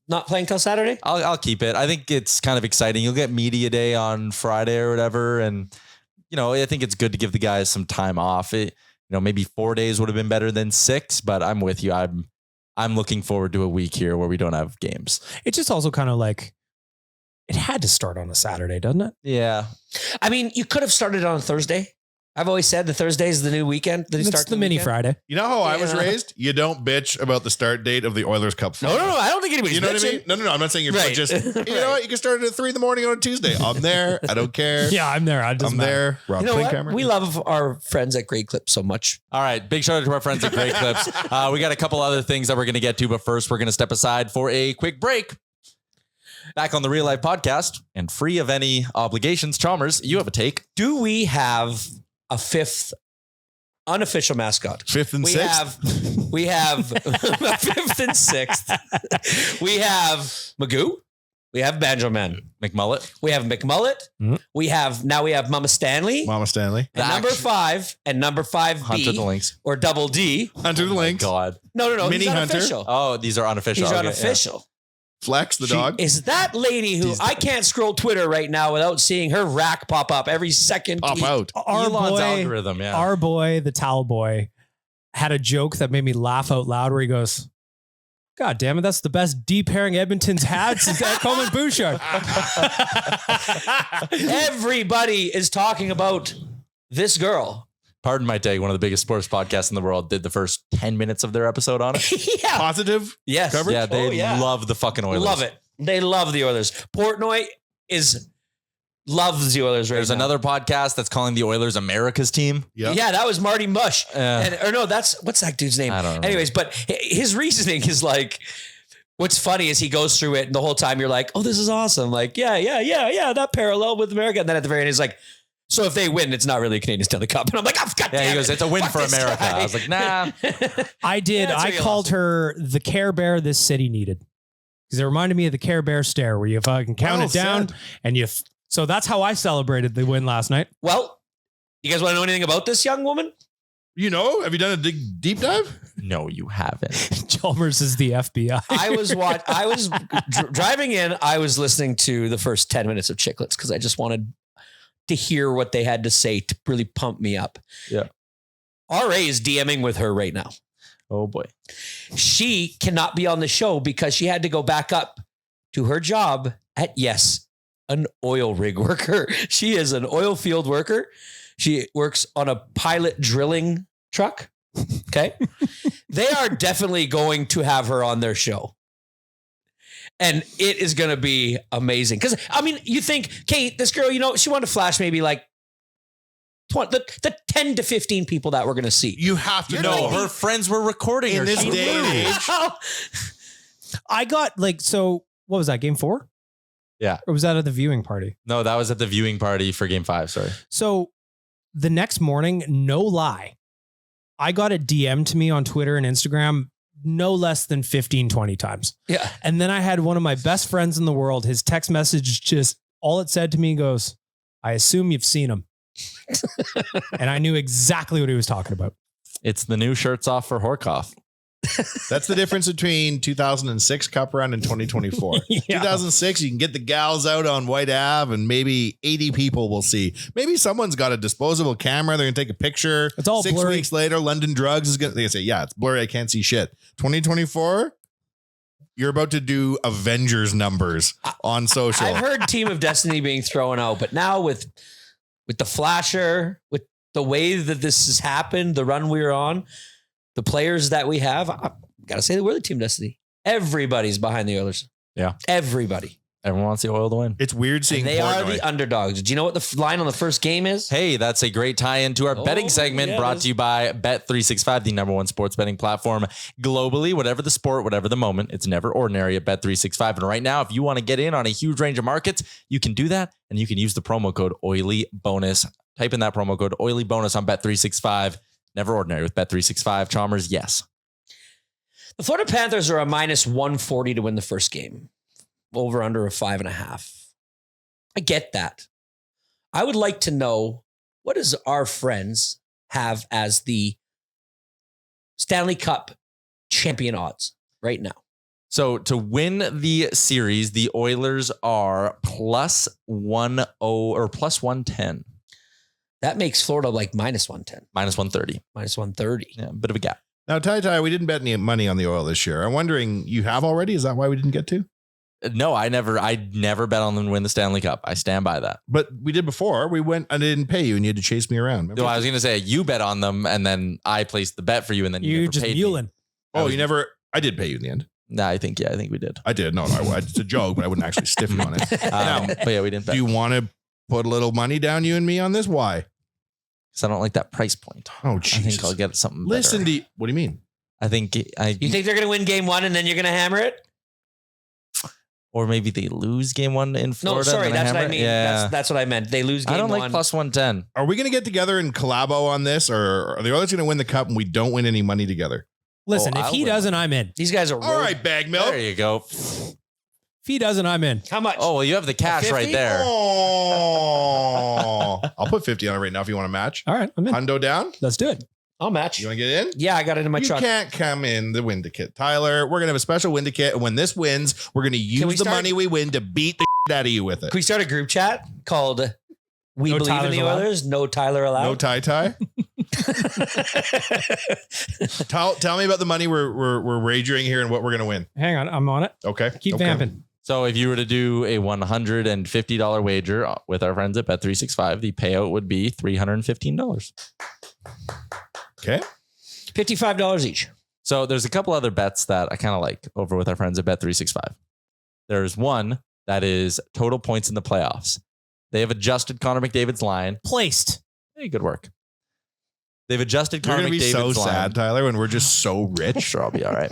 not playing till Saturday? I'll keep it. I think it's kind of exciting. You'll get media day on Friday or whatever. And, you know, I think it's good to give the guys some time off. Maybe 4 days would have been better than 6, but I'm with you. I'm looking forward to a week here where we don't have games. It's just also kind of like, it had to start on a Saturday, doesn't it? Yeah. I mean, you could have started on Thursday. I've always said the Thursday is the new weekend. It's the mini weekend. Friday. You know how I was Yeah. raised? You don't bitch about the start date of the Oilers Cup No, Final. no, no. I don't think anybody's You know what I bitching. mean? No. I'm not saying you're Right. just, you Right. know what? You can start it at 3 in the morning on a Tuesday. I'm there. I don't care. Yeah, I'm there. I'm there. Rob You know what? Klinkhammer. We love our friends at Great Clip so much. All right. Big shout out to our friends at Great Clips. We got a couple other things that we're going to get to, but first we're going to step aside for a quick break. Back on the Real Life Podcast and free of any obligations. Chalmers, you have a take. Do we have a fifth unofficial mascot? 5th and 6th. We have a fifth and sixth. We have Magoo. We have Banjo Man. McMullet. We have McMullet. Mhm. We have Mama Stanley. Mama Stanley. And number 5 and number 5B Hunter the Lynx. or Double D. Hunter the Lynx. God. No. Mini he's Hunter. unofficial. Oh, these are unofficial. He's Okay, unofficial. Flex the dog. Is that lady who I can't scroll Twitter right now without seeing her rack pop up every second? Pop tweet. out. Yeah. Our Elon's boy, algorithm. Yeah. our boy, the towel boy, had a joke that made me laugh out loud where he goes, God damn it, that's the best D pairing Edmonton's had since Coleman Bouchard. Everybody is talking about this girl. Pardon my take. One of the biggest sports podcasts in the world did the first 10 minutes of their episode on it. Yeah. Positive. Yes. Coverage? Yeah, they Oh, yeah. love the fucking Oilers. Love it. They love the Oilers. Portnoy is loves the Oilers right There's now. another podcast that's calling the Oilers America's team. Yep. Yeah, that was Marty Mush. Yeah. What's that dude's name? I don't know. Anyways, but his reasoning is like, what's funny is he goes through it and the whole time you're like, oh, this is awesome. Like, yeah, that parallel with America. And then at the very end, he's like, so if they win, it's not really a Canadian Stanley Cup. And I'm like, oh, God damn He goes, it. it's a win Fuck for this America. guy. I was like, nah. I did. That's I what you called her the Care Bear this city needed. Because it reminded me of the Care Bear stare where you fucking count Well it down said. and you. So that's how I celebrated the win last night. Well, you guys want to know anything about this young woman? You know, have you done a deep dive? No, you haven't. Chalmers is the FBI. I was driving in. I was listening to the first 10 minutes of Chicklets because I just wanted to hear what they had to say to really pump me up. Yeah. RA is DMing with her right now. Oh boy. She cannot be on the show because she had to go back up to her job at, yes, an oil rig worker. She is an oil field worker. She works on a pilot drilling truck. Okay. They are definitely going to have her on their show. And it is going to be amazing. Because, I mean, you think, Kate, this girl, she wanted to flash maybe like the 10 to 15 people that we're going to see. You have to No, know her friends were recording in her. this She day and knew. age. I got so what was that, game 4? Yeah. Or was that at the viewing party? No, that was at the viewing party for game 5. Sorry. So the next morning, no lie, I got a DM to me on Twitter and Instagram no less than 15, 20 times. Yeah. And then I had one of my best friends in the world, his text message, just all it said to me goes, I assume you've seen him. And I knew exactly what he was talking about. It's the new shirts off for Horkoff. That's the difference between 2006 Cup Run and 2024. Yeah. 2006, you can get the gals out on White Ave and maybe 80 people will see. Maybe someone's got a disposable camera. They're going to take a picture. It's all 6 blurry. weeks later, London Drugs is going to say, yeah, it's blurry. I can't see shit. 2024, you're about to do Avengers numbers on social. I've heard Team of Destiny being thrown out, but now with the flasher, with the way that this has happened, the run we're on, the players that we have, I gotta say that we're the Team Destiny. Everybody's behind the Oilers. Yeah. Everybody. Everyone wants the Oil to win. It's weird seeing And they are Portnoy. the underdogs. Do you know what the line on the first game is? Hey, that's a great tie-in to our Oh, betting segment yeah, brought it to you by Bet365, the #1 sports betting platform globally. Whatever the sport, whatever the moment, it's never ordinary at Bet365. And right now, if you want to get in on a huge range of markets, you can do that. And you can use the promo code OILYBONUS. Type in that promo code OILYBONUS on Bet365. Never ordinary with Bet365. Chalmers, yes. The Florida Panthers are a minus 140 to win the first game. Over under a 5.5. I get that. I would like to know, what does our friends have as the Stanley Cup champion odds right now? So to win the series, the Oilers are plus 1-0 or plus 110, That makes Florida like minus 110, minus 130. minus 130. Yeah, a bit of a gap. Now, Ty, we didn't bet any money on the Oil this year. I'm wondering, you have already? Is that why we didn't get to? No, I never bet on them to win the Stanley Cup. I stand by that. But we did before. We went and I didn't pay you and you had to chase me around. Remember? No, I was going to say you bet on them and then I placed the bet for you and then you You never just paid muling. me. Oh, you never. I did pay you in the end. Nah, I think we did. I did. No, it's a joke, but I wouldn't actually stiff you on it. But yeah, we didn't bet. Do you want to put a little money down, you and me, on this? Why? Because I don't like that price point. Oh, I think Jesus. I'll get something Listen better. to you. What do you mean? I think You think they're going to win game one and then you're going to hammer it? or maybe they lose game one in Florida. No, sorry. and then That's what I hammer it. mean. Yeah. That's what I meant. They lose game I don't one. like plus 110. Are we going to get together and collabo on this, or are the Oilers going to win the cup and we don't win any money together? Listen, if I'll he win. doesn't, I'm in. These guys are All right, bag milk. There you go. If he doesn't, I'm in. How much? Oh, well, you have the cash 50? right there. Oh, I'll put 50 on it right now if you want to match. All right, I'm in. Hundo down. Let's do it. I'll match. You want to get in? Yeah, I got it in my You truck. can't come in the Windicate, Tyler. We're gonna have a special Windicate, and when this wins, we're gonna use we the start- money we win to beat the out of you with it. Can we start a group chat called "We No Believe in Tyler's the Allowed? Oilers"? No Tyler allowed. No tie. Tell me about the money we're wagering here and what we're gonna win. Hang on, I'm on it. Okay, Keep okay. vamping. So if you were to do a $150 wager with our friends at Bet365, the payout would be $315. Okay. $55 each. So there's a couple other bets that I kind of like over with our friends at Bet365. There's one that is total points in the playoffs. They have adjusted Connor McDavid's line. Placed. Hey, good work. They've adjusted You're Connor gonna be McDavid's so line. sad, Tyler, when we're just so rich. Sure, I'll be all right.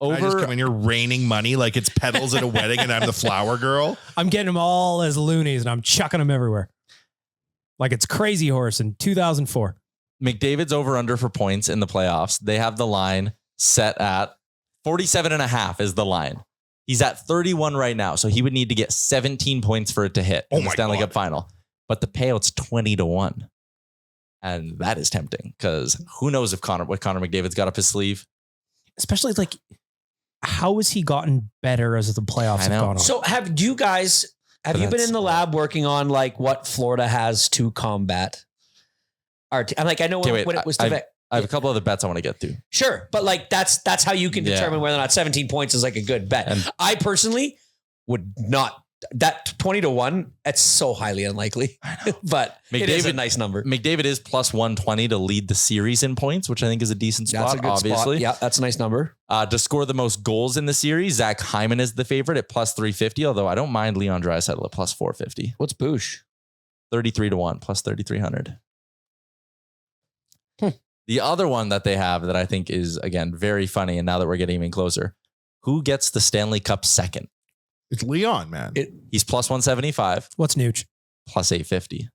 I just come in here raining money like it's petals at a wedding and I'm the flower girl. I'm getting them all as loonies and I'm chucking them everywhere. Like it's Crazy Horse in 2004. McDavid's over under for points in the playoffs. They have the line set at 47.5 is the line. He's at 31 right now. So he would need to get 17 points for it to hit in the Stanley Cup final. But the payout's 20-1. And that is tempting because who knows what Connor McDavid's got up his sleeve. Especially like, how has he gotten better as the playoffs have gone on? So have you been in the lab working on like what Florida has to combat our I'm like, I know when it was I have a couple other bets I want to get to. Sure. But like, that's how you can determine whether or not 17 points is like a good bet. And I personally would not. That 20-1, that's so highly unlikely, but it is a nice number. McDavid is plus 120 to lead the series in points, which I think is a decent spot, That's a good obviously. spot. Yeah, that's a nice number. To score the most goals in the series, Zach Hyman is the favorite at plus 350, although I don't mind Leon Draisaitl at plus 450. What's Boosh? 33-1, plus 3,300. The other one that they have that I think is, again, very funny, and now that we're getting even closer, who gets the Stanley Cup second? It's Leon, man. He's plus 175. What's Nuge? Plus 850.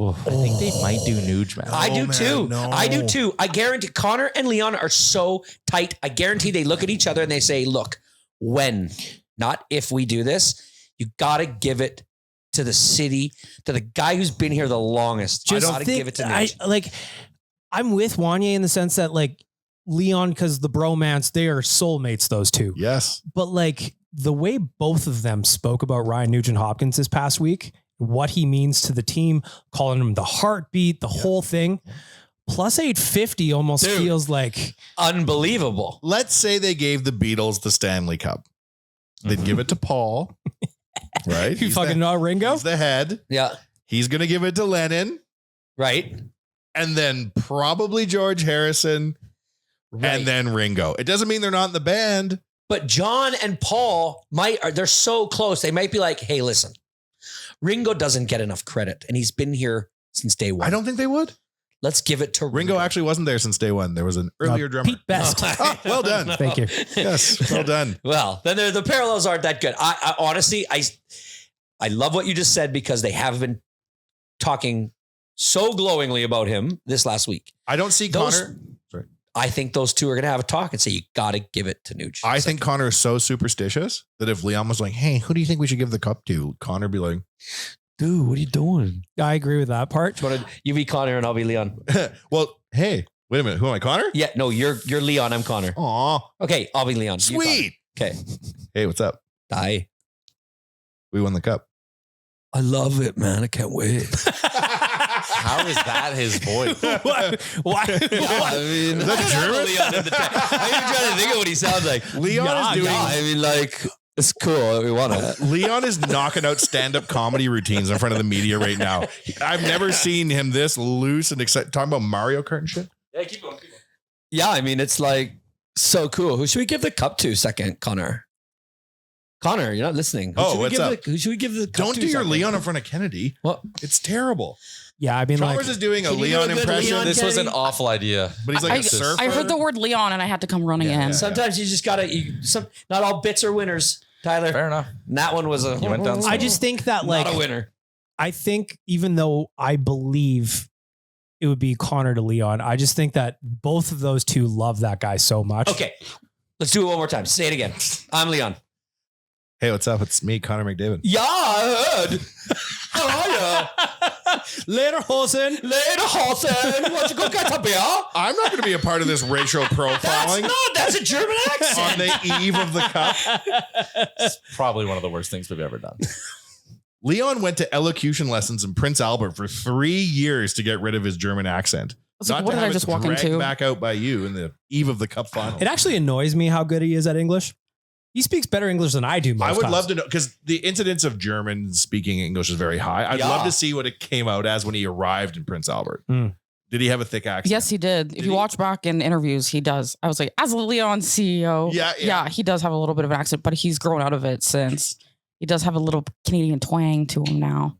I think they might do Nuge, man. I do too. No. I do too. I guarantee Connor and Leon are so tight. I guarantee they look at each other and they say, look, when, not if we do this, you got to give it to the city, to the guy who's been here the longest. I got to give it to Nuge. I'm with Wanye in the sense that like Leon, because the bromance, they are soulmates, those two. Yes. But like the way both of them spoke about Ryan Nugent-Hopkins this past week, what he means to the team, calling him the heartbeat, the whole thing, plus 850 almost feels like unbelievable. Let's say they gave the Beatles the Stanley Cup. They'd give it to Paul, right? You fucking know Ringo? He's the head. Yeah. He's going to give it to Lennon. Right. And then probably George Harrison. Right. And then Ringo. It doesn't mean they're not in the band. But John and Paul they're so close. They might be like, hey, listen, Ringo doesn't get enough credit and he's been here since day one. I don't think they would. Let's give it to Ringo actually wasn't there since day one. There was an earlier drummer. Pete Best. Oh, well done. Thank you. Yes, well done. Well, then the parallels aren't that good. I honestly, I love what you just said because they have been talking so glowingly about him this last week. I don't see Connor. Sorry. I think those two are going to have a talk and say, you got to give it to Nuge. I think Connor is so superstitious that if Leon was like, hey, who do you think we should give the cup to? Connor would be like, dude, what are you doing? I agree with that part. You be Connor and I'll be Leon. well, hey, wait a minute. Who am I, Connor? Yeah, no, you're Leon. I'm Connor. Aw. Okay, I'll be Leon. Sweet. Okay. Hey, what's up? Die. We won the cup. I love it, man. I can't wait. How is that his voice? Why? I mean, Is that German? Leon in the I'm even trying to think of what he sounds like. Leon is doing. I mean, like, it's cool. We want it. Leon is knocking out stand-up comedy routines in front of the media right now. I've never seen him this loose and excited. Talking about Mario Kart and shit. Yeah, keep going. Yeah, I mean, it's like so cool. Who should we give the cup to second, Connor? Connor, you're not listening. What's up? Who should we give the cup Don't to do your second? Leon in front of Kennedy. What? It's terrible. Yeah, I mean, Chalmers like, is doing a Can you do Leon a good impression. Leon? This was an awful idea. But he's like a surfer. I heard the word Leon and I had to come running in. Sometimes you just gotta. Not all bits are winners, Tyler. Fair enough. And that one was a. You went down I just think that like not a winner. I think even though I believe it would be Connor to Leon, I just think that both of those two love that guy so much. Okay, let's do it one more time. Say it again. I'm Leon. Hey, what's up? It's me, Connor McDavid. Yeah, I heard. How are you? Later, Hosen. Later, Hosen. Want to go get a beer? I'm not going to be a part of this racial profiling That's a German accent. on the eve of the cup. It's probably one of the worst things we've ever done. Leon went to elocution lessons in Prince Albert for 3 years to get rid of his German accent. was like, what did I just walk into? Back out by you in the eve of the cup final. It actually annoys me how good he is at English. He speaks better English than I do. I would love to know because the incidence of German speaking English is very high. I'd love to see what it came out as when he arrived in Prince Albert. Did he have a thick accent? Yes, he did. If you watch back in interviews, he does. I was like, as a Leon CEO, yeah, he does have a little bit of an accent, but he's grown out of it since. He does have a little Canadian twang to him now.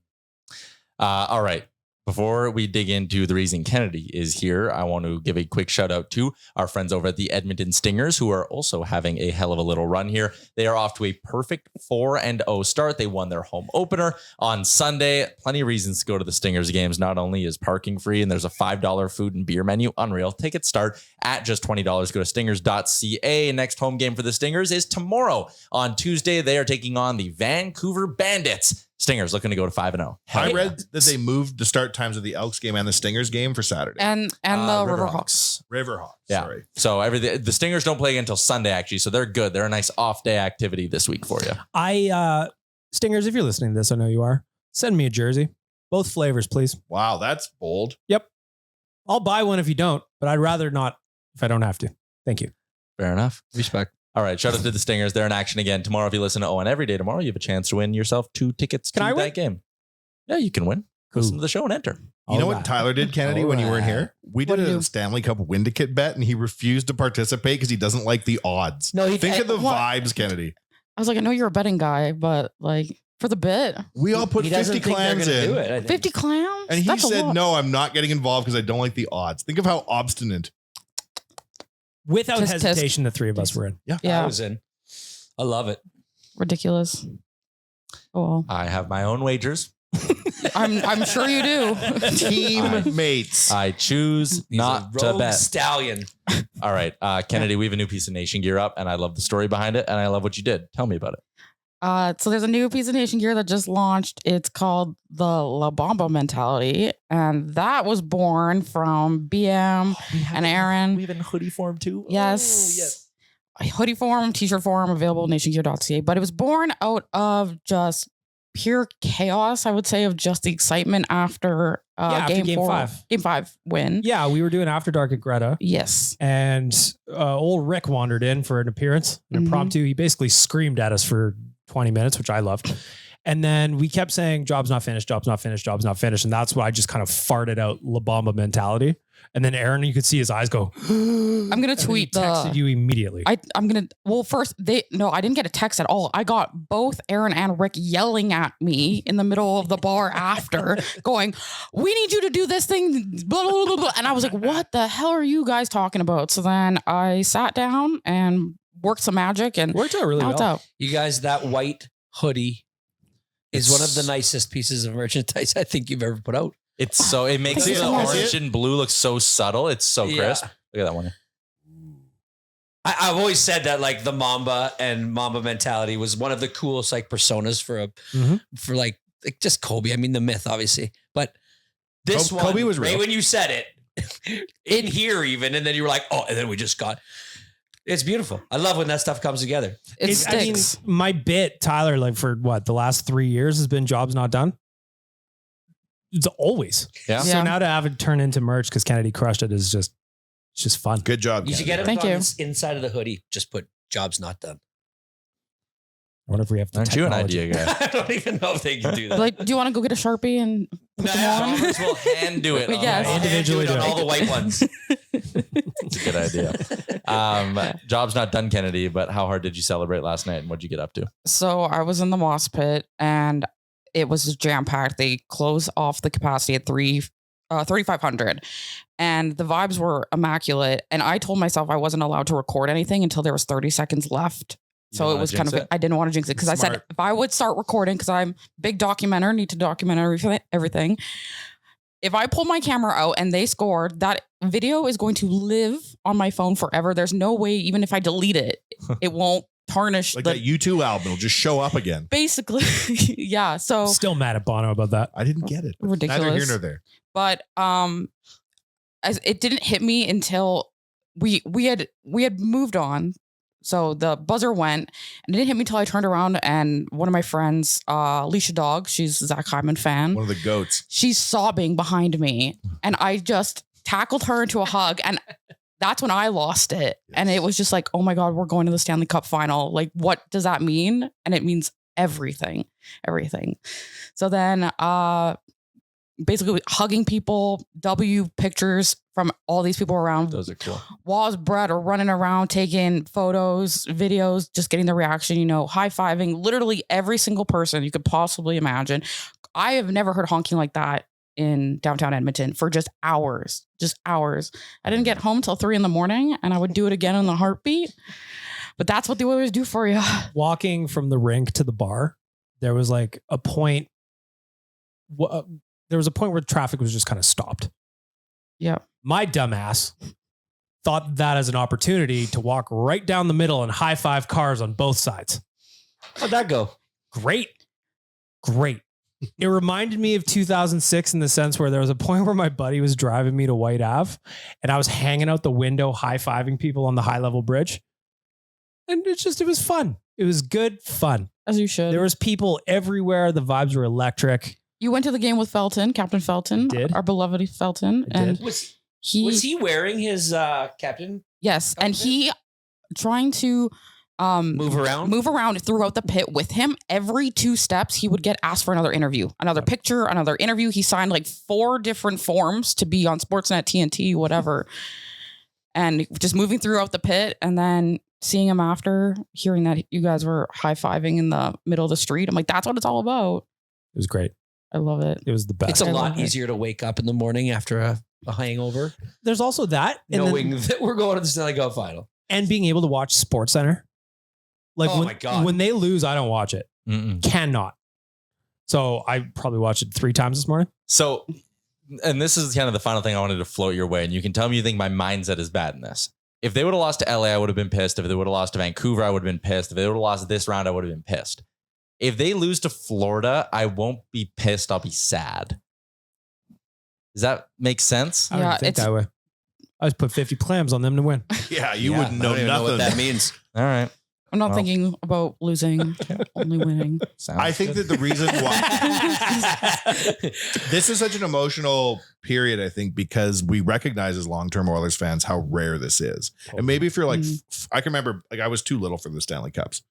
All right. Before we dig into the reason Kennedy is here, I want to give a quick shout out to our friends over at the Edmonton Stingers, who are also having a hell of a little run here. They are off to a perfect 4-0 start. They won their home opener on Sunday. Plenty of reasons to go to the Stingers games. Not only is parking free and there's a $5 food and beer menu, unreal. Tickets start at just $20. Go to stingers.ca. Next home game for the Stingers is tomorrow. On Tuesday, they are taking on the Vancouver Bandits. Stingers looking to go to 5-0. I read that they moved the start times of the Elks game and the Stingers game for Saturday. And the Riverhawks. Riverhawks. Yeah. Sorry. So the Stingers don't play until Sunday, actually. So they're good. They're a nice off day activity this week for you. Stingers, if you're listening to this, I know you are. Send me a jersey. Both flavors, please. Wow, that's bold. Yep. I'll buy one if you don't, but I'd rather not if I don't have to. Thank you. Fair enough. Respect. All right. Shout out to the Stingers. They're in action again tomorrow. If you listen to ON every day tomorrow, you have a chance to win yourself 2 tickets to that game. Yeah, you can win. Listen to the show and enter. You know what Tyler did, Kennedy, when you weren't here? We did a Stanley Cup Win-Ticket bet, and he refused to participate because he doesn't like the odds. No, Think of the vibes, Kennedy. I was like, I know you're a betting guy, but like for the bit. We all put 50 clams in. 50 clams? And he said, no, I'm not getting involved because I don't like the odds. Think of how obstinate. Without hesitation, the three of us were in. Yeah. I was in. I love it. Ridiculous. Oh, well. I have my own wagers. I'm sure you do. Teammates. I choose not to bet. Stallion. All right. Kennedy, we have a new piece of Nation gear up, and I love the story behind it, and I love what you did. Tell me about it. So there's a new piece of Nation gear that just launched. It's called the La Bamba mentality. And that was born from BM and Aaron. We have in hoodie form too. Yes. Oh, yes. Hoodie form, t-shirt form, available at nationgear.ca. But it was born out of just pure chaos, I would say, of just the excitement after, after game 5. Game 5 win. Yeah, we were doing After Dark at Greta. Yes. And old Rick wandered in for an appearance, an impromptu. He basically screamed at us for 20 minutes, which I loved. And then we kept saying, job's not finished, job's not finished, job's not finished. And that's why I just kind of farted out La Bamba mentality. And then Aaron, you could see his eyes go, I'm going to tweet texted you immediately. First, I didn't get a text at all. I got both Aaron and Rick yelling at me in the middle of the bar after going, we need you to do this thing. Blah, blah, blah, blah. And I was like, what the hell are you guys talking about? So then I sat down and worked some magic and worked out really well. Out. You guys, that white hoodie is one of the nicest pieces of merchandise I think you've ever put out. It makes the orange and blue look so subtle. It's so crisp. Look at that one. I've always said that like the Mamba and Mamba mentality was one of the coolest like personas for like just Kobe. I mean the myth obviously, but this one, Kobe was real. Right when you said it in here even, and then you were like, oh, and then we just got. It's beautiful. I love when that stuff comes together. It sticks. I mean, my bit, Tyler, like for the last 3 years has been jobs not done. It's always. Yeah. So now to have it turn into merch because Kennedy crushed it is it's just fun. Good job. You should get it Thank on you. Inside of the hoodie. Just put jobs not done. I wonder if we have the Aren't you an technology. idea guy? I don't even know if they can do that. Like, do you want to go get a Sharpie and put them on? Roberts will hand do it. Yes. Individually do it on do it. all the white ones. It's a good idea. Job's not done, Kennedy, but how hard did you celebrate last night and what'd you get up to? So I was in the moss pit and it was jam packed. They closed off the capacity at 3,500 and the vibes were immaculate. And I told myself I wasn't allowed to record anything until there was 30 seconds left. So it was kind of, I didn't want to jinx it because I said if I would start recording, because I'm big documenter, need to document everything. If I pull my camera out and they scored, that video is going to live on my phone forever. There's no way, even if I delete it, it won't tarnish. Like that U2 album will just show up again. Basically, yeah. So Still mad at Bono about that. I didn't get it. Ridiculous. Neither here nor there. But as it didn't hit me until we had moved on. So the buzzer went and it didn't hit me until I turned around and one of my friends, Alicia Dog, she's a Zach Hyman fan. One of the goats. She's sobbing behind me and I just tackled her into a hug and that's when I lost it. Yes. And it was just like, oh my God, we're going to the Stanley Cup final. Like, what does that mean? And it means everything. So then basically hugging people, W pictures from all these people around. Those are cool. Waz Brett are running around, taking photos, videos, just getting the reaction, high-fiving literally every single person you could possibly imagine. I have never heard honking like that in downtown Edmonton for just hours. I didn't get home till 3 a.m, and I would do it again in a heartbeat. But that's what the Oilers do for you. Walking from the rink to the bar, there was like a point. There was a point where traffic was just kind of stopped. Yeah. My dumbass thought that as an opportunity to walk right down the middle and high five cars on both sides. How'd that go? Great. It reminded me of 2006 in the sense where there was a point where my buddy was driving me to White Ave and I was hanging out the window, high-fiving people on the high level bridge. And it was fun. It was good fun. As you should. There was people everywhere. The vibes were electric. You went to the game with Felton, Captain Felton, I did. Our beloved Felton. I And did. Was he he wearing his captain yes, and outfit? he trying to move around? throughout the pit with him. Every 2 steps, he would get asked for another interview, another picture, another interview. He signed like 4 different forms to be on Sportsnet, TNT, whatever. And just moving throughout the pit, and then seeing him after, hearing that you guys were high-fiving in the middle of the street. I'm like, that's what it's all about. It was great. I love it. It was the best. It's a I lot love it. easier to wake up in the morning after a hangover, There's also that. And then- knowing that we're going to the Stanley Cup Final. and being able to watch SportsCenter. Like Oh when, my God. when they lose, I don't watch it. Mm-mm. Cannot. So I probably watched it 3 times this morning. So, and this is kind of the final thing I wanted to float your way. And you can tell me you think my mindset is bad in this. If they would have lost to LA, I would have been pissed. If they would have lost to Vancouver, I would have been pissed. If they would have lost this round, I would have been pissed. If they lose to Florida, I won't be pissed. I'll be sad. Does that make sense? I don't Yeah, even think it's- that way. I just put 50 clams on them to win. Yeah, you Yeah, wouldn't I know don't even nothing. know what that means. All right. I'm not Well. thinking about losing, only winning. Sounds I think good. that the reason why this is such an emotional period, I think, because we recognize as long-term Oilers fans how rare this is. And maybe if you're like, I can remember, like I was too little for the Stanley Cups,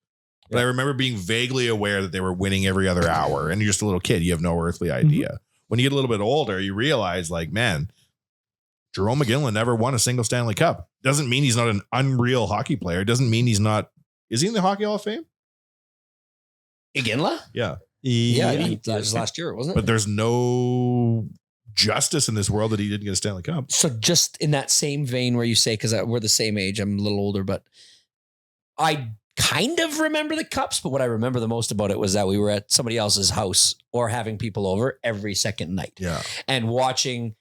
but I remember being vaguely aware that they were winning every other hour. And you're just a little kid. You have no earthly idea. When you get a little bit older, you realize like, man, Jerome McGinley never won a single Stanley Cup. Doesn't mean he's not an unreal hockey player. Doesn't mean he's not. Is he in the Hockey Hall of Fame? Iginla? Yeah. Yeah, that was last year, wasn't it? But there's no justice in this world that he didn't get a Stanley Cup. So just in that same vein where you say, because we're the same age, I'm a little older, but I kind of remember the cups, but what I remember the most about it was that we were at somebody else's house or having people over every second night Yeah. and watching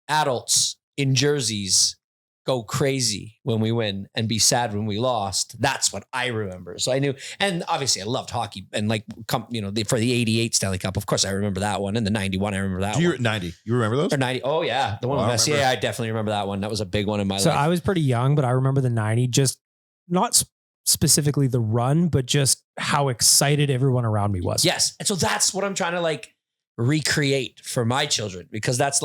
adults in jerseys go crazy when we win and be sad when we lost. That's what I remember. So I knew, and obviously I loved hockey and like, for the 88 Stanley Cup, of course I remember that one, and the 91, I remember that Do you one. 90? You remember those? Or 90. Oh yeah. The one Oh, I with SCA. remember. I definitely remember that one. That was a big one in my So life. I was pretty young, but I remember the 90, just not specifically the run, but just how excited everyone around me was. Yes. And so that's what I'm trying to like recreate for my children, because that's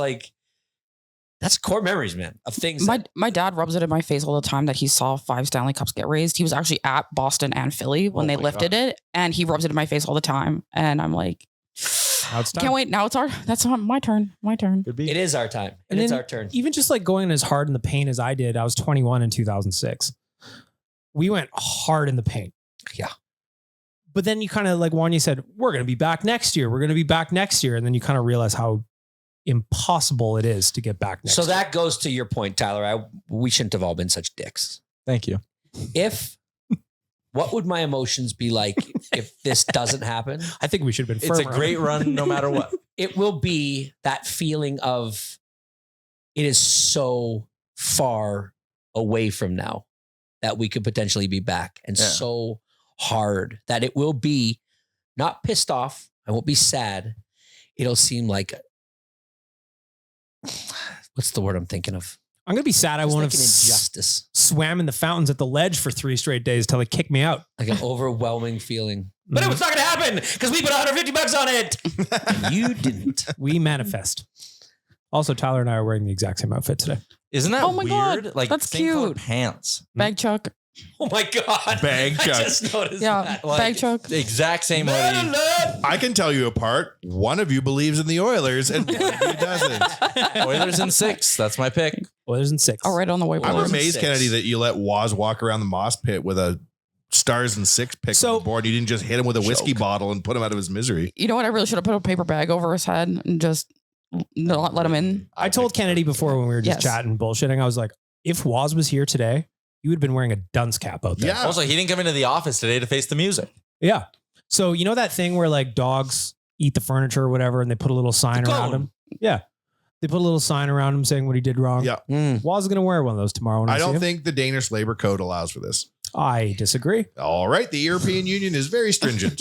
core memories, man, of things. My dad rubs it in my face all the time that he saw 5 Stanley Cups get raised. He was actually at Boston and Philly when Oh they my lifted it, and he rubs it in my face all the time. And I'm like, Now it's time. can't wait. Now it's my turn. My turn. Could be. it is our time. And It's then our turn. Even just like going as hard in the paint as I did, I was 21 in 2006. We went hard in the paint. Yeah. But then you kind of like Wanya said, we're going to be back next year. We're going to be back next year. And then you kind of realize how impossible it is to get back next So year. that goes to your point, Tyler. We shouldn't have all been such dicks. Thank you. What would my emotions be like if this doesn't happen? I think we should have been It's a firmer. great run no matter what. It will be that feeling of it is so far away from now that we could potentially be back, and Yeah. so hard that it will be not pissed off. I won't be sad. It'll seem like, what's the word I'm thinking of? I'm going to be sad. I It's won't like have an injustice, swam in the fountains at the ledge for 3 straight days till they kicked me out. like an overwhelming feeling. But it was not going to happen because we put $150 on it. And you didn't. We manifest. Also, Tyler and I are wearing the exact same outfit today. Isn't that Oh my God, weird? Like that's same colour cute. pants. Bag Chuck. Oh my God. Bag I Chuck. just noticed Yeah. that. Bag Chuck. The exact same hoodie. I can tell you apart. One of you believes in the Oilers and one of you doesn't. Oilers in 6. That's my pick. Oilers in 6. Oh, right on the whiteboard. I'm Oilers in amazed, 6. Kennedy, that you let Waz walk around the moss pit with a stars and 6 picks So- on the board. You didn't just hit him with a whiskey Joke. bottle and put him out of his misery. You know what? I really should have put a paper bag over his head and just not let him in. I told Kennedy before when we were just Yes. chatting bullshitting, I was like, if Waz was here today, you would have been wearing a dunce cap out there. Yeah. Also, he didn't come into the office today to face the music. Yeah. So you know that thing where like dogs eat the furniture or whatever, and they put a little sign The around cone. him? Yeah. They put a little sign around him saying what he did wrong. Yeah. Waz is going to wear one of those tomorrow. When I see don't him. think the Danish labor code allows for this. I disagree. All right. The European Union is very stringent.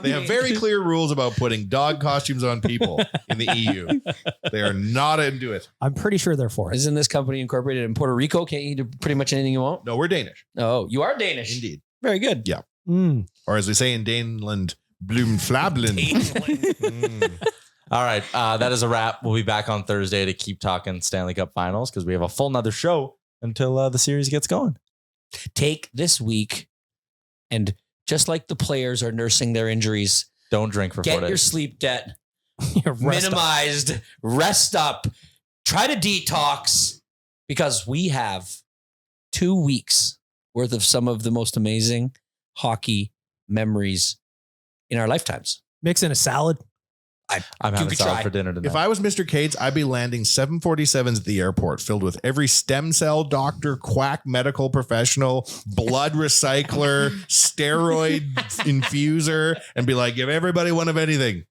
They have very clear rules about putting dog costumes on people in the EU. They are not into it. I'm pretty sure they're for it. Isn't this company incorporated in Puerto Rico? Can't you do pretty much anything you want? No, we're Danish. Oh, you are Danish. Indeed. Very good. Yeah. Mm. Or as we say in Daneland, Bloomflablen. All right. That is a wrap. We'll be back on Thursday to keep talking Stanley Cup finals because we have a full nother show until the series gets going. Take this week and just like the players are nursing their injuries, Don't drink for 4 get days. your sleep debt Rest up. minimized, rest up, try to detox because we have 2 weeks worth of some of the most amazing hockey memories in our lifetimes. Mix in a salad. I'm You having could salad try. for dinner tonight. If I was Mr. Cates, I'd be landing 747s at the airport filled with every stem cell doctor, quack medical professional, blood recycler, steroid infuser, and be like, give everybody one of anything.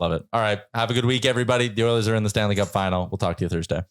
Love it. All right. Have a good week, everybody. The Oilers are in the Stanley Cup final. We'll talk to you Thursday.